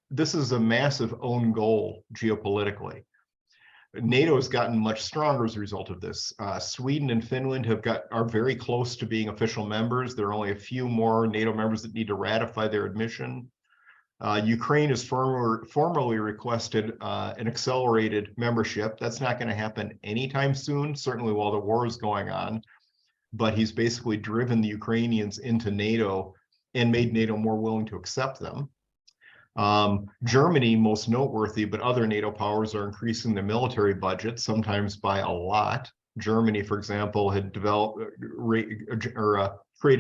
This is a massive own goal geopolitically. NATO has gotten much stronger as a result of this. Sweden and Finland are very close to being official members. There are only a few more NATO members that need to ratify their admission. Ukraine has formally requested an accelerated membership. That's not going to happen anytime soon, certainly while the war is going on. But he's basically driven the Ukrainians into NATO and made NATO more willing to accept them. Germany, most noteworthy, but other NATO powers are increasing their military budget, sometimes by a lot. Germany, for example, had created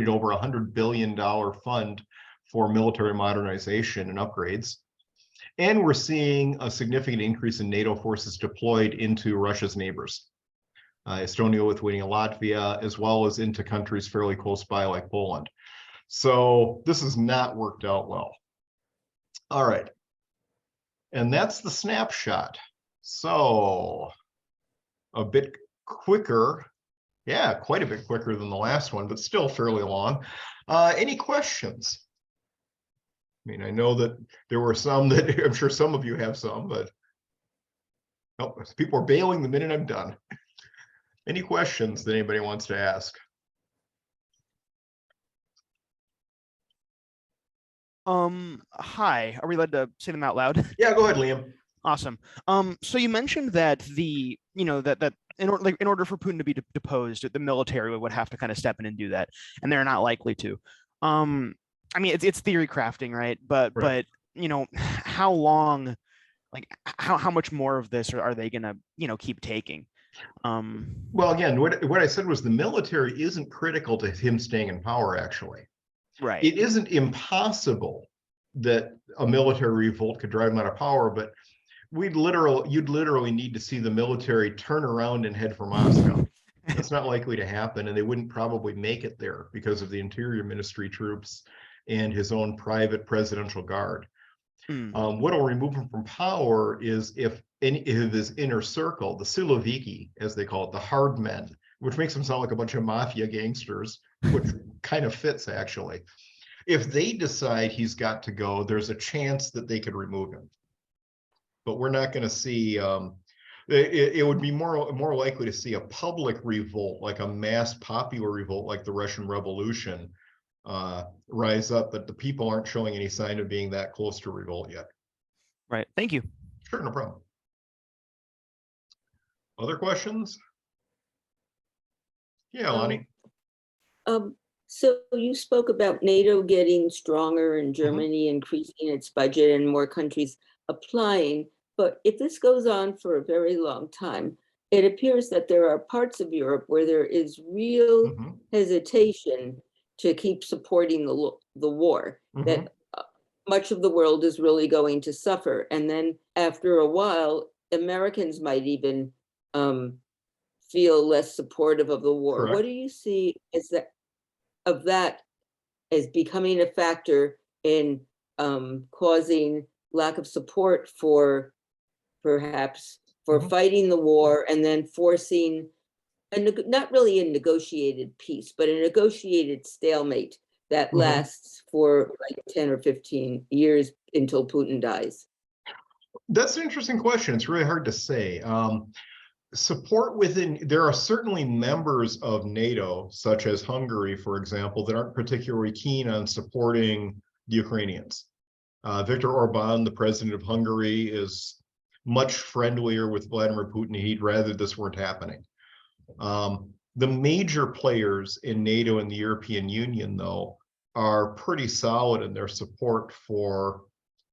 over $100 billion fund for military modernization and upgrades. And we're seeing a significant increase in NATO forces deployed into Russia's neighbors, Estonia, Lithuania, Latvia, as well as into countries fairly close by like Poland. So this has not worked out well. All right, and that's the snapshot. So a bit quicker, yeah, quite a bit quicker than the last one, but still fairly long. Any questions? I mean, I know that there were some that I'm sure some of you have some, but oh, people are bailing the minute I'm done. Any questions that anybody wants to ask? Hi, are we allowed to say them out loud? Yeah, go ahead, Liam. Awesome. So you mentioned that that in order for Putin to be deposed, the military would have to kind of step in and do that, and they're not likely to. I mean, it's theory crafting, right? But how long, like how much more of this are they gonna keep taking? Well, again, what I said was the military isn't critical to him staying in power, actually. Right. It isn't impossible that a military revolt could drive him out of power, but you'd literally need to see the military turn around and head for Moscow. That's not likely to happen, and they wouldn't probably make it there because of the Interior Ministry troops and his own private presidential guard. What'll remove him from power is if any of his inner circle, the Siloviki, as they call it, the hard men, which makes them sound like a bunch of mafia gangsters, which kind of fits actually. If they decide he's got to go, there's a chance that they could remove him. But we're not going to see, it would be more likely to see a public revolt, like a mass popular revolt like the Russian Revolution, rise up, but the people aren't showing any sign of being that close to revolt yet. Right. Thank you. Sure, no problem. Other questions? Yeah, Lonnie. So you spoke about NATO getting stronger and Germany increasing its budget and more countries applying. But if this goes on for a very long time, it appears that there are parts of Europe where there is real hesitation to keep supporting the war, that much of the world is really going to suffer. And then after a while, Americans might even feel less supportive of the war. Correct. What do you see as that as becoming a factor in causing lack of support for perhaps fighting the war and then forcing not really a negotiated peace, but a negotiated stalemate that lasts for like 10 or 15 years until Putin dies? That's an interesting question. It's really hard to say. Support within, there are certainly members of NATO, such as Hungary, for example, that aren't particularly keen on supporting the Ukrainians. Viktor Orban, the president of Hungary, is much friendlier with Vladimir Putin. He'd rather this weren't happening. The major players in NATO and the European Union, though, are pretty solid in their support for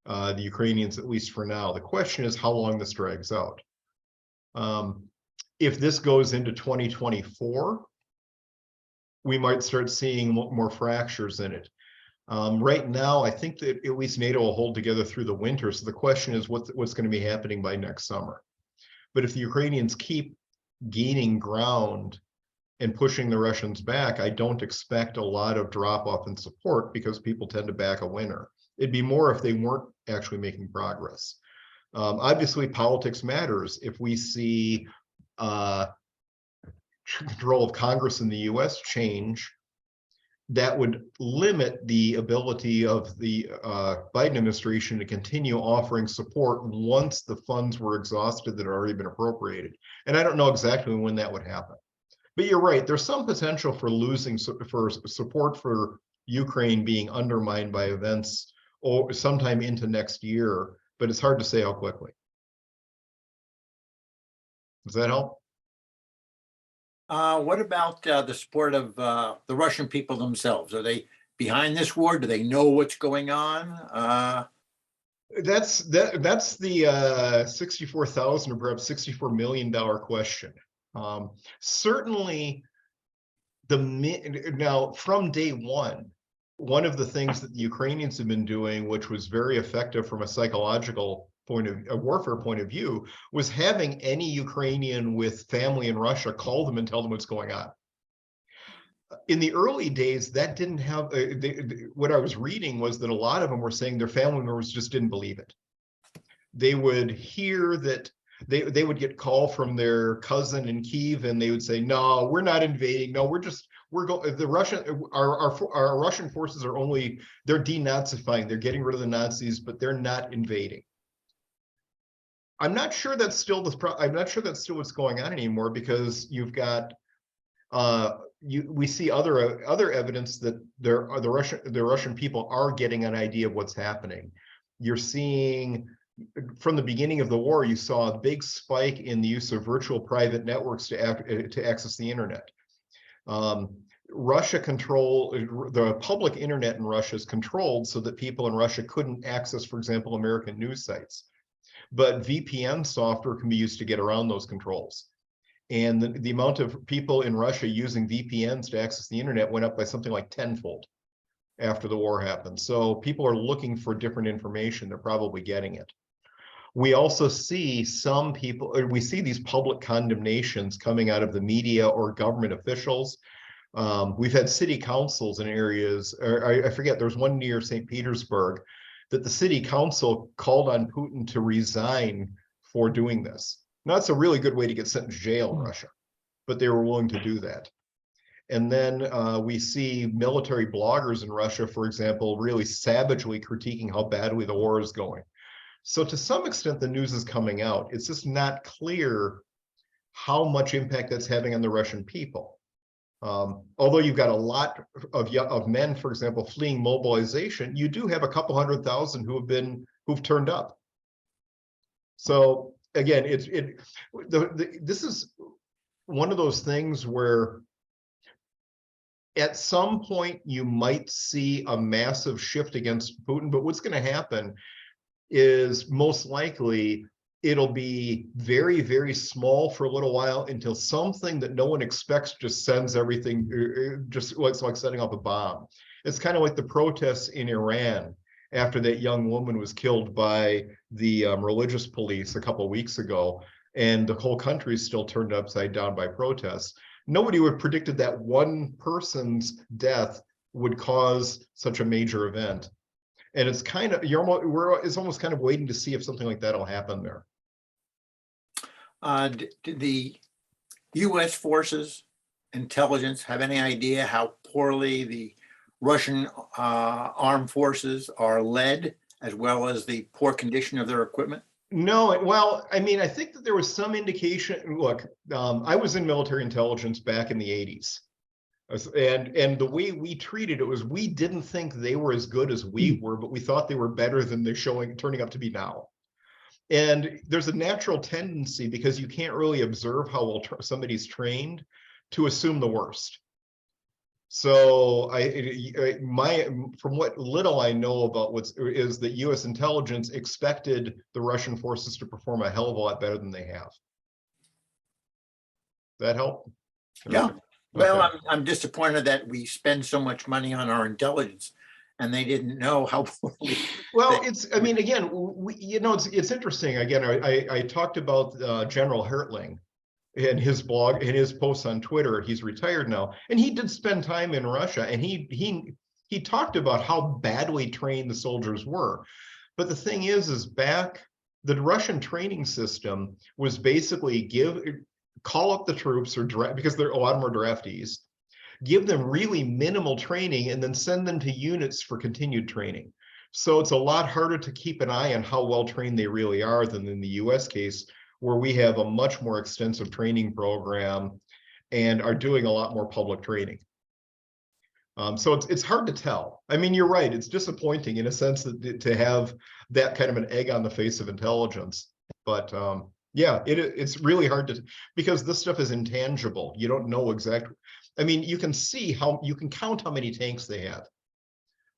the Ukrainians, at least for now. The question is how long this drags out. If this goes into 2024, we might start seeing more fractures in it. Right now, I think that at least NATO will hold together through the winter. So the question is what's going to be happening by next summer. But if the Ukrainians keep gaining ground and pushing the Russians back, I don't expect a lot of drop off in support because people tend to back a winner. It'd be more if they weren't actually making progress. Obviously, politics matters. If we see control of Congress in the US change, that would limit the ability of the Biden administration to continue offering support once the funds were exhausted that had already been appropriated. And I don't know exactly when that would happen. But you're right, there's some potential for losing for support for Ukraine being undermined by events or sometime into next year, but it's hard to say how quickly. Does that help? What about the support of the Russian people themselves? Are they behind this war? Do they know what's going on? That's the 64,000 or perhaps $64 million question. Certainly, now from day one of the things that the Ukrainians have been doing, which was very effective from a psychological a warfare point of view, was having any Ukrainian with family in Russia call them and tell them what's going on. In the early days, that didn't have, what I was reading was that a lot of them were saying their family members just didn't believe it. They would hear that they would get call from their cousin in Kyiv and they would say, no, we're not invading. No, our Russian forces are only, they're denazifying. They're getting rid of the Nazis, but they're not invading. I'm not sure that's still what's going on anymore, because you've got we see other evidence that the Russian people are getting an idea of what's happening. You're seeing from the beginning of the war, you saw a big spike in the use of virtual private networks to access the internet. The public internet in Russia is controlled so that people in Russia couldn't access, for example, American news sites. But VPN software can be used to get around those controls. And the amount of people in Russia using VPNs to access the internet went up by something like tenfold after the war happened. So people are looking for different information. They're probably getting it. We also see we see these public condemnations coming out of the media or government officials. We've had city councils in areas, I forget, there's one near St. Petersburg, that the city council called on Putin to resign for doing this. Now, that's a really good way to get sent to jail in Russia, but they were willing to do that. And then we see military bloggers in Russia, for example, really savagely critiquing how badly the war is going. So to some extent, the news is coming out. It's just not clear how much impact that's having on the Russian people. Although you've got a lot of men, for example, fleeing mobilization, you do have a couple 100,000 who've turned up. So again, this is one of those things where at some point you might see a massive shift against Putin, but what's going to happen is most likely it'll be very, very small for a little while until something that no one expects just sends everything, just like setting off a bomb. It's kind of like the protests in Iran after that young woman was killed by the religious police a couple of weeks ago, and the whole country is still turned upside down by protests. Nobody would have predicted that one person's death would cause such a major event. And it's kind of, it's almost kind of waiting to see if something like that will happen there. Did the U.S. forces intelligence have any idea how poorly the Russian armed forces are led, as well as the poor condition of their equipment? No, well, I mean, I think that there was some indication. Look, I was in military intelligence back in the 80s. And the way we treated it was we didn't think they were as good as we were, but we thought they were better than they're turning up to be now. And there's a natural tendency, because you can't really observe how well somebody's trained, to assume the worst. So from what little I know about is that U.S. intelligence expected the Russian forces to perform a hell of a lot better than they have. That help? Yeah. Okay. Well, Okay. I'm disappointed that we spend so much money on our intelligence and they didn't know how poorly. Well, I mean, again, it's interesting. Again, I talked about General Hertling in his blog, in his posts on Twitter. He's retired now, and he did spend time in Russia, and he talked about how badly trained the soldiers were. But the thing is back, the Russian training system was basically call up the troops, or because there are a lot more draftees, give them really minimal training, and then send them to units for continued training. So it's a lot harder to keep an eye on how well trained they really are than in the US case, where we have a much more extensive training program and are doing a lot more public training. So it's hard to tell. I mean, you're right. It's disappointing in a sense that to have that kind of an egg on the face of intelligence. But yeah, it's really hard to, because this stuff is intangible. You don't know exactly. I mean, you can count how many tanks they have,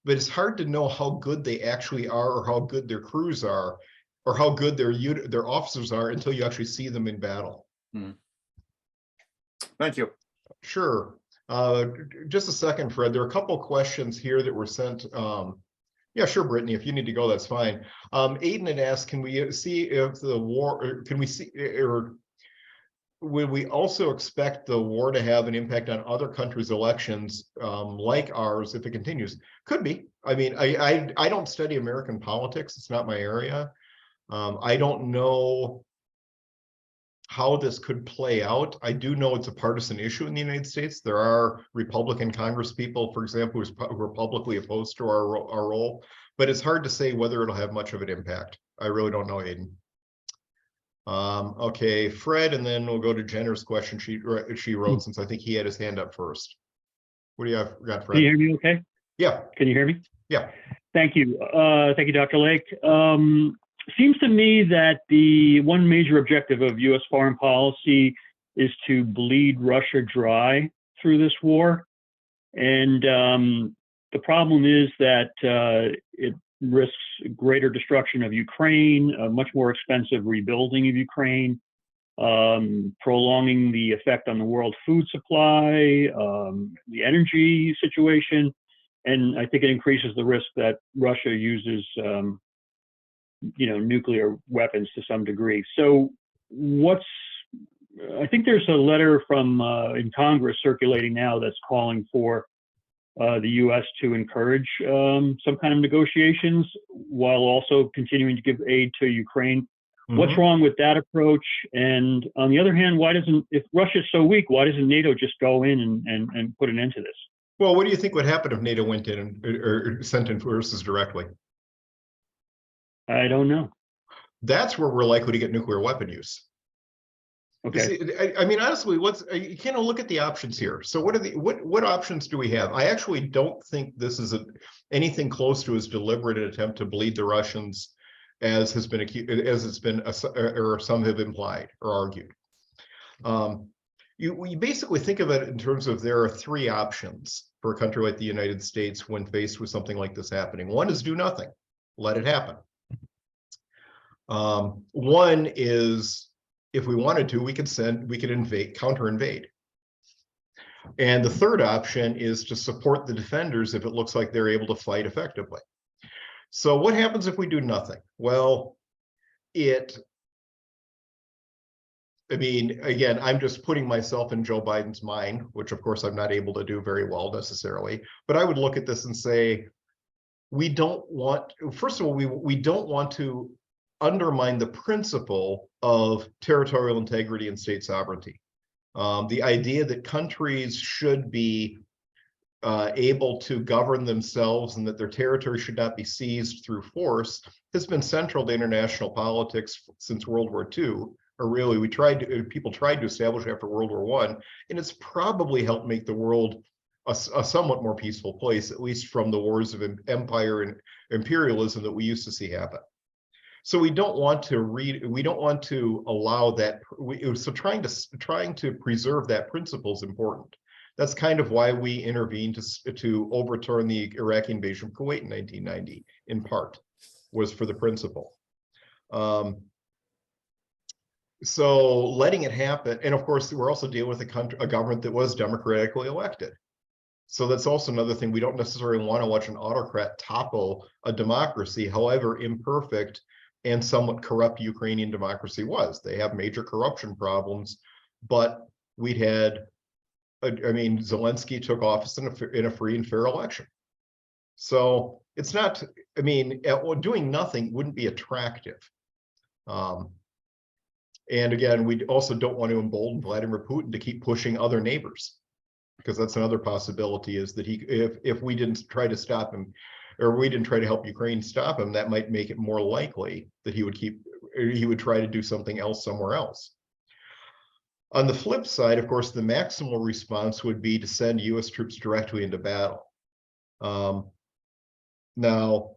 but it's hard to know how good they actually are, or how good their crews are, or how good their officers are until you actually see them in battle. Thank you. Sure. Just a second, Fred. There are a couple questions here that were sent. Yeah, sure, Brittany, if you need to go, that's fine. Aiden had asked, can we see if the war, or would we also expect the war to have an impact on other countries' elections like ours if it continues? Could be. I mean, I don't study American politics. It's not my area. I don't know how this could play out. I do know it's a partisan issue in the United States. There are Republican Congress people, for example, who are publicly opposed to our role, but it's hard to say whether it'll have much of an impact. I really don't know, Aiden. Okay, Fred, and then we'll go to Jenner's question she wrote, since I think he had his hand up first. What do you got, Fred? Can you hear me okay? Yeah. Can you hear me? Yeah. Thank you. Thank you, Dr. Lake. Seems to me that the one major objective of U.S. foreign policy is to bleed Russia dry through this war. And the problem is that it risks greater destruction of Ukraine, a much more expensive rebuilding of Ukraine, prolonging the effect on the world food supply, the energy situation, and I think it increases the risk that Russia uses, nuclear weapons to some degree. So I think there's a letter from in Congress circulating now that's calling for the U.S. to encourage some kind of negotiations while also continuing to give aid to Ukraine. Mm-hmm. What's wrong with that approach? And on the other hand, if Russia's so weak, why doesn't NATO just go in and put an end to this? Well, what do you think would happen if NATO went in or sent in forces directly? I don't know. That's where we're likely to get nuclear weapon use. Okay. I mean, honestly, you can't look at the options here. So what options do we have? I actually don't think this is anything close to as deliberate an attempt to bleed the Russians as has been or some have implied or argued. You basically think of it in terms of there are three options for a country like the United States when faced with something like this happening. One is do nothing, let it happen. One is, if we wanted to, we could counter invade. And the third option is to support the defenders if it looks like they're able to fight effectively. So what happens if we do nothing? Well, I mean, again, I'm just putting myself in Joe Biden's mind, which of course I'm not able to do very well necessarily, but I would look at this and say, first of all, we don't want to undermine the principle of territorial integrity and state sovereignty. The idea that countries should be able to govern themselves and that their territory should not be seized through force has been central to international politics since World War II, or really people tried to establish after World War I, and it's probably helped make the world a somewhat more peaceful place, at least from the wars of empire and imperialism that we used to see happen. So we don't want to allow that. So trying to preserve that principle is important. That's kind of why we intervened to overturn the Iraqi invasion of Kuwait in 1990, in part, was for the principle. So letting it happen, and of course, we're also dealing with a government that was democratically elected. So that's also another thing. We don't necessarily want to watch an autocrat topple a democracy, however imperfect and somewhat corrupt Ukrainian democracy was. They have major corruption problems, but we'd had, I mean, Zelensky took office in a free and fair election. So it's not, I mean, doing nothing wouldn't be attractive. And again, we also don't want to embolden Vladimir Putin to keep pushing other neighbors, because that's another possibility, is that if we didn't try to stop him, or we didn't try to help Ukraine stop him, that might make it more likely that he would try to do something else somewhere else. On the flip side, of course, the maximal response would be to send US troops directly into battle. Now,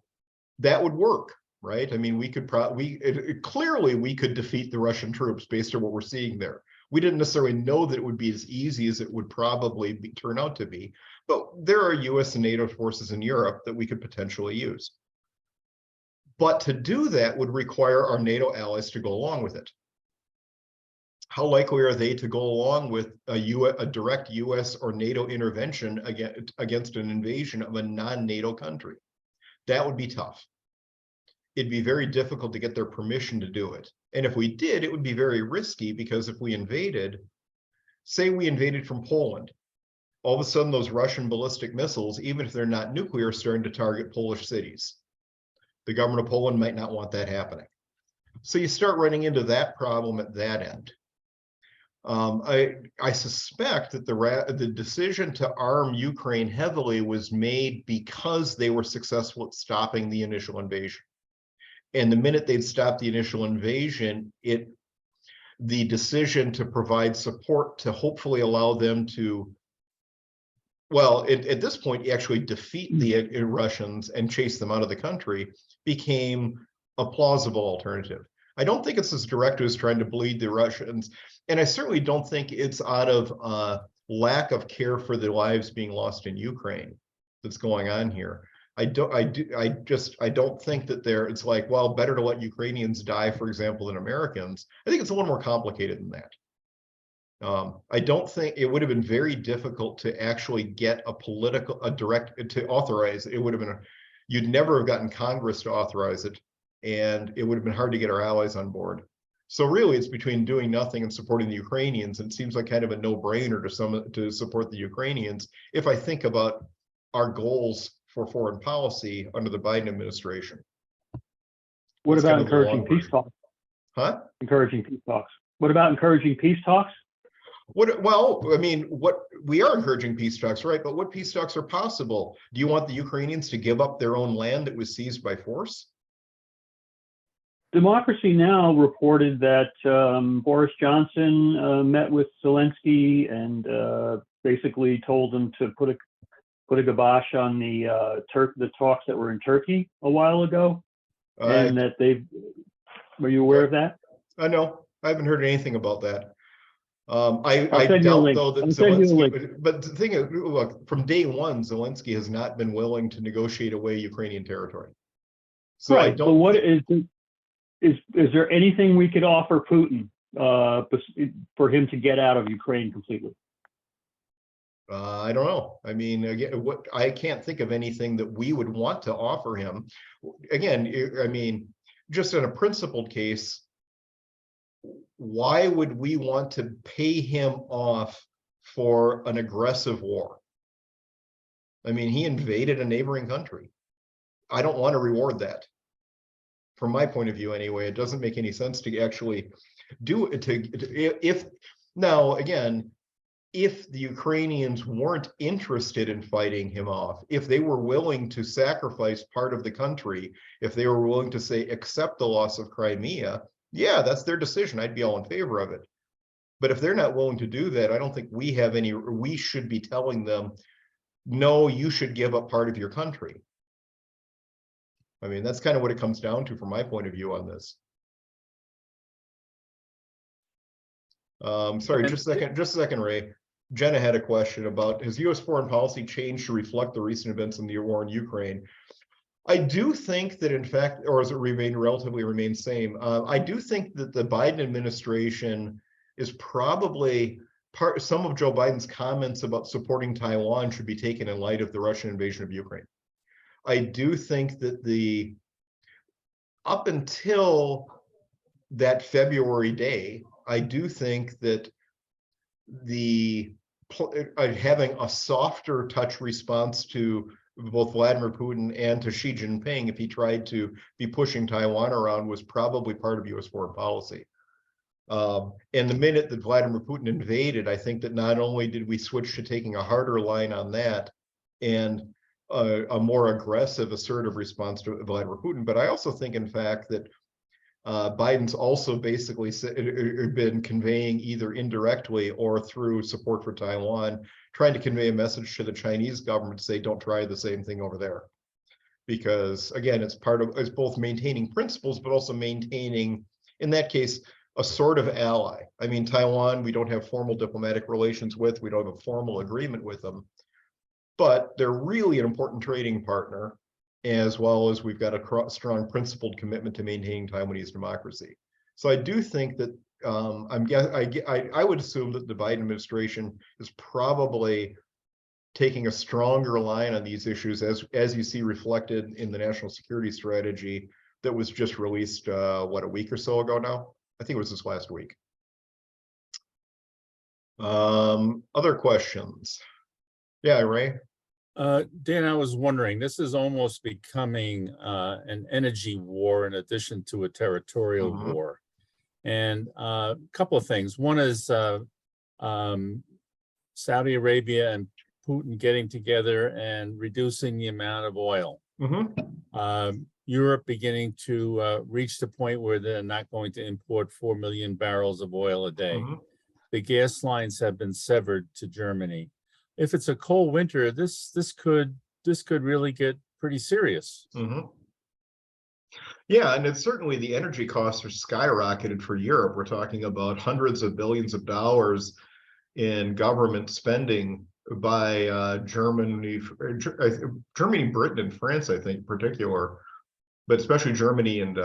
that would work, right? I mean, we could clearly we could defeat the Russian troops based on what we're seeing there. We didn't necessarily know that it would be as easy as it would probably turn out to be, but there are US and NATO forces in Europe that we could potentially use. But to do that would require our NATO allies to go along with it. How likely are they to go along with a direct US or NATO intervention against an invasion of a non-NATO country? That would be tough. It'd be very difficult to get their permission to do it. And if we did, it would be very risky, because if we invaded, say we invaded from Poland, all of a sudden those Russian ballistic missiles, even if they're not nuclear, are starting to target Polish cities. The government of Poland might not want that happening. So you start running into that problem at that end. I suspect that the decision to arm Ukraine heavily was made because they were successful at stopping the initial invasion. And the minute they'd stopped the initial invasion, the decision to provide support to hopefully allow them to, well, at this point, actually defeat the Russians and chase them out of the country, became a plausible alternative. I don't think it's as direct as trying to bleed the Russians, and I certainly don't think it's out of lack of care for the lives being lost in Ukraine that's going on here. I don't think that it's like, well, better to let Ukrainians die, for example, than Americans. I think it's a little more complicated than that. I don't think it would have been very difficult to actually get to authorize it. It would have been, you'd never have gotten Congress to authorize it, and it would have been hard to get our allies on board. So really, it's between doing nothing and supporting the Ukrainians. And it seems like kind of a no-brainer to support the Ukrainians if I think about our goals for foreign policy under the Biden administration. What about encouraging peace talks? Huh? Encouraging peace talks. What about encouraging peace talks? Well, I mean, we are encouraging peace talks, right? But what peace talks are possible? Do you want the Ukrainians to give up their own land that was seized by force? Democracy Now! Reported that Boris Johnson met with Zelensky and basically told him to put a kibosh on the talks that were in Turkey a while ago, and that were you aware of that? No, I haven't heard anything about that. I doubt though that Zelensky, but the thing is, look, from day one, Zelensky has not been willing to negotiate away Ukrainian territory. So right, I don't. But what is there anything we could offer Putin for him to get out of Ukraine completely? I don't know. I mean, again, I can't think of anything that we would want to offer him. Again, I mean, just in a principled case, why would we want to pay him off for an aggressive war? I mean, he invaded a neighboring country. I don't want to reward that. From my point of view, anyway, it doesn't make any sense to actually do it. Now, again, if the Ukrainians weren't interested in fighting him off, if they were willing to sacrifice part of the country, if they were willing to say, accept the loss of Crimea, yeah, that's their decision. I'd be all in favor of it. But if they're not willing to do that, I don't think we should be telling them, no, you should give up part of your country. I mean, that's kind of what it comes down to from my point of view on this. Sorry, just a second, Ray. Jenna had a question about, has U.S. foreign policy changed to reflect the recent events in the war in Ukraine? I do think that, in fact, or has it remained same? I do think that the Biden administration is probably some of Joe Biden's comments about supporting Taiwan should be taken in light of the Russian invasion of Ukraine. I do think that up until that February day, I do think that having a softer touch response to both Vladimir Putin and to Xi Jinping, if he tried to be pushing Taiwan around, was probably part of U.S. foreign policy. And the minute that Vladimir Putin invaded, I think that not only did we switch to taking a harder line on that and a more aggressive, assertive response to Vladimir Putin, but I also think, in fact, that Biden's also basically been conveying, either indirectly or through support for Taiwan, trying to convey a message to the Chinese government to say, don't try the same thing over there. Because again, it's both maintaining principles, but also maintaining, in that case, a sort of ally. I mean, Taiwan, we don't have formal diplomatic relations with, we don't have a formal agreement with them, but they're really an important trading partner, as well as we've got a strong principled commitment to maintaining Taiwanese democracy. So I do think that I would assume that the Biden administration is probably taking a stronger line on these issues, as you see reflected in the national security strategy that was just released, what, a week or so ago now? I think it was this last week. Other questions? Yeah, Ray? Dan, I was wondering, this is almost becoming an energy war in addition to a territorial war. And a couple of things. One is Saudi Arabia and Putin getting together and reducing the amount of oil. Europe beginning to reach the point where they're not going to import 4 million barrels of oil a day. The gas lines have been severed to Germany. If it's a cold winter, this could really get pretty serious. Yeah, and it's certainly, the energy costs are skyrocketed for Europe. We're talking about hundreds of billions of dollars in government spending by Germany, Britain, and France, I think, in particular, but especially Germany and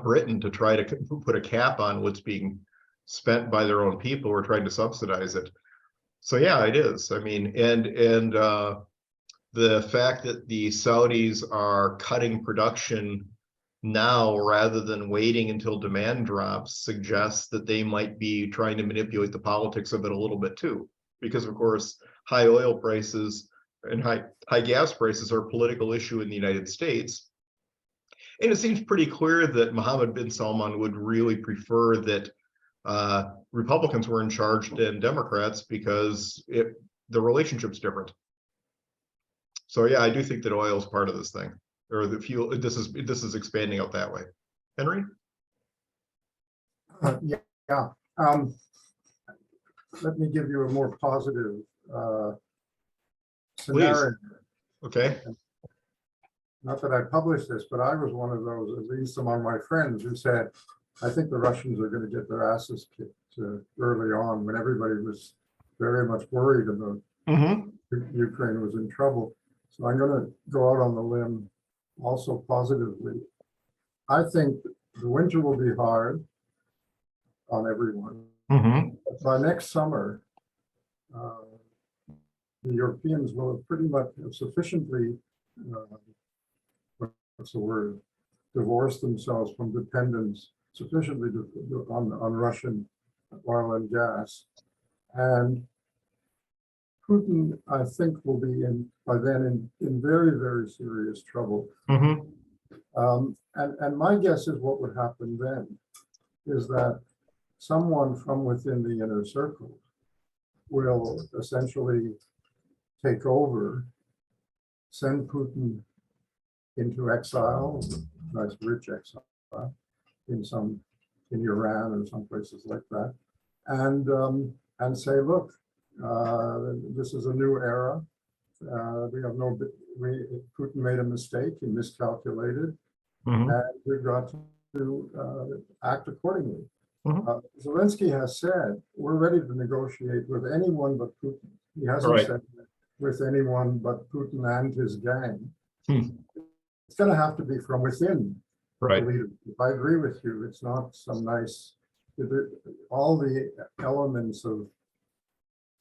Britain, to try to put a cap on what's being spent by their own people who are trying to subsidize it. So yeah, it is. I mean, and the fact that the Saudis are cutting production now rather than waiting until demand drops suggests that they might be trying to manipulate the politics of it a little bit too, because of course high oil prices and high gas prices are a political issue in the United States. And it seems pretty clear that Mohammed bin Salman would really prefer that Republicans were in charge than Democrats, because the relationship's different. So yeah, I do think that oil is part of this thing, or the fuel. This is expanding out that way. Henry? Yeah. Let me give you a more positive scenario. Please. Okay. Not that I published this, but I was one of those, at least among my friends, who said, I think the Russians are going to get their asses kicked early on, when everybody was very much worried about Ukraine was in trouble. So I'm going to go out on the limb also positively. I think the winter will be hard on everyone. But by next summer, the Europeans will have pretty much sufficiently, what's the word, divorced themselves from dependence sufficiently on Russian oil and gas. And Putin, I think, will be by then in very, very serious trouble. And my guess is what would happen then is that someone from within the inner circle will essentially take over, send Putin into exile, nice rich exile, in Iran or some places like that, and say, look, this is a new era. We have no, Putin made a mistake, he miscalculated, Mhm. and we've got to act accordingly. Mhm. Zelensky has said, we're ready to negotiate with anyone but Putin. He hasn't Right. said with anyone but Putin and his gang. Hmm. It's going to have to be from within Right. the leadership. I agree with you. It's not some nice, all the elements of,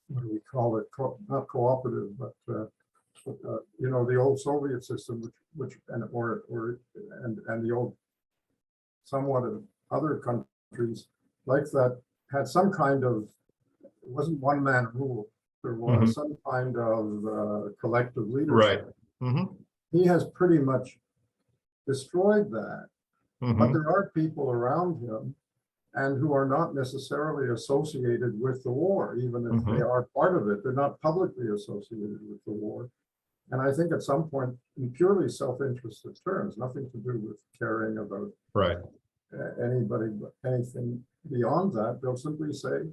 what do we call it? Not cooperative, but you know, the old Soviet system, which and the old somewhat of other countries like that had some kind of, it wasn't one man rule. There was some kind of collective leadership. Right. Mhm. He has pretty much destroyed that. But Mhm. there are people around him and who are not necessarily associated with the war, even if they are part of it. They're not publicly associated with the war. And I think at some point, in purely self-interested terms, nothing to do with caring about Right. anybody, but anything beyond that, they'll simply say,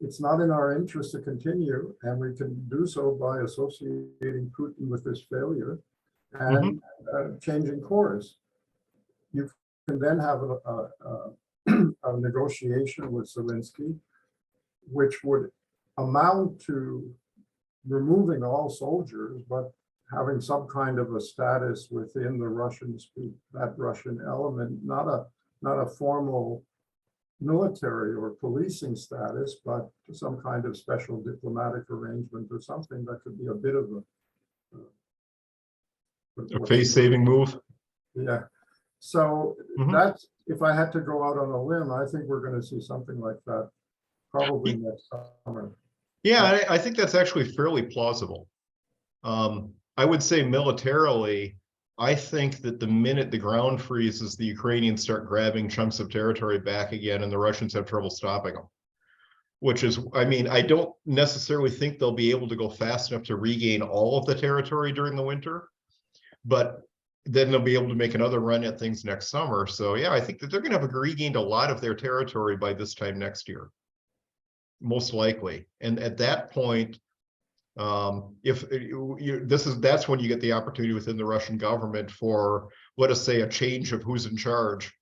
it's not in our interest to continue, and we can do so by associating Putin with this failure and changing course. You can then have a negotiation with Zelensky, which would amount to removing all soldiers, but having some kind of a status within the Russian that Russian element, not a formal military or policing status, but some kind of special diplomatic arrangement or something that could be a bit of A face-saving move. yeah. So that's, if I had to go out on a limb, I think we're going to see something like that probably next summer. Yeah, I think that's actually fairly plausible. I would say militarily, I think that the minute the ground freezes, the Ukrainians start grabbing chunks of territory back again, and the Russians have trouble stopping them. Which is, I mean, I don't necessarily think they'll be able to go fast enough to regain all of the territory during the winter, but then they'll be able to make another run at things next summer. So yeah, I think that they're going to have regained a lot of their territory by this time next year, most likely. And at that point, that's when you get the opportunity within the Russian government for, let us say, a change of who's in charge,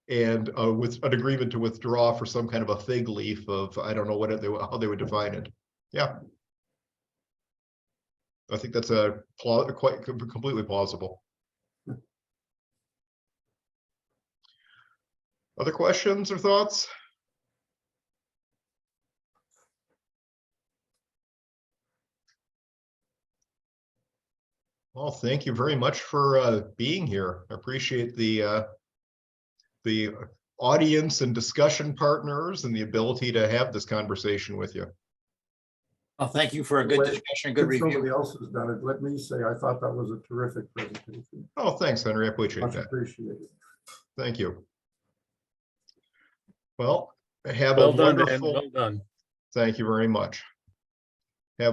and with an agreement to withdraw for some kind of a fig leaf of, I don't know how they would define it. Yeah, I think that's quite completely plausible. Other questions or thoughts? Well, thank you very much for being here. I appreciate the audience and discussion partners and the ability to have this conversation with you. Well, thank you for a good discussion, good If review. somebody else has done it, let me say, I thought that was a terrific presentation. Oh, thanks, Henry. I appreciate Much that. appreciated. Thank you. Well, have Well a done, Dan. wonderful. Well done. Thank you very much. Have a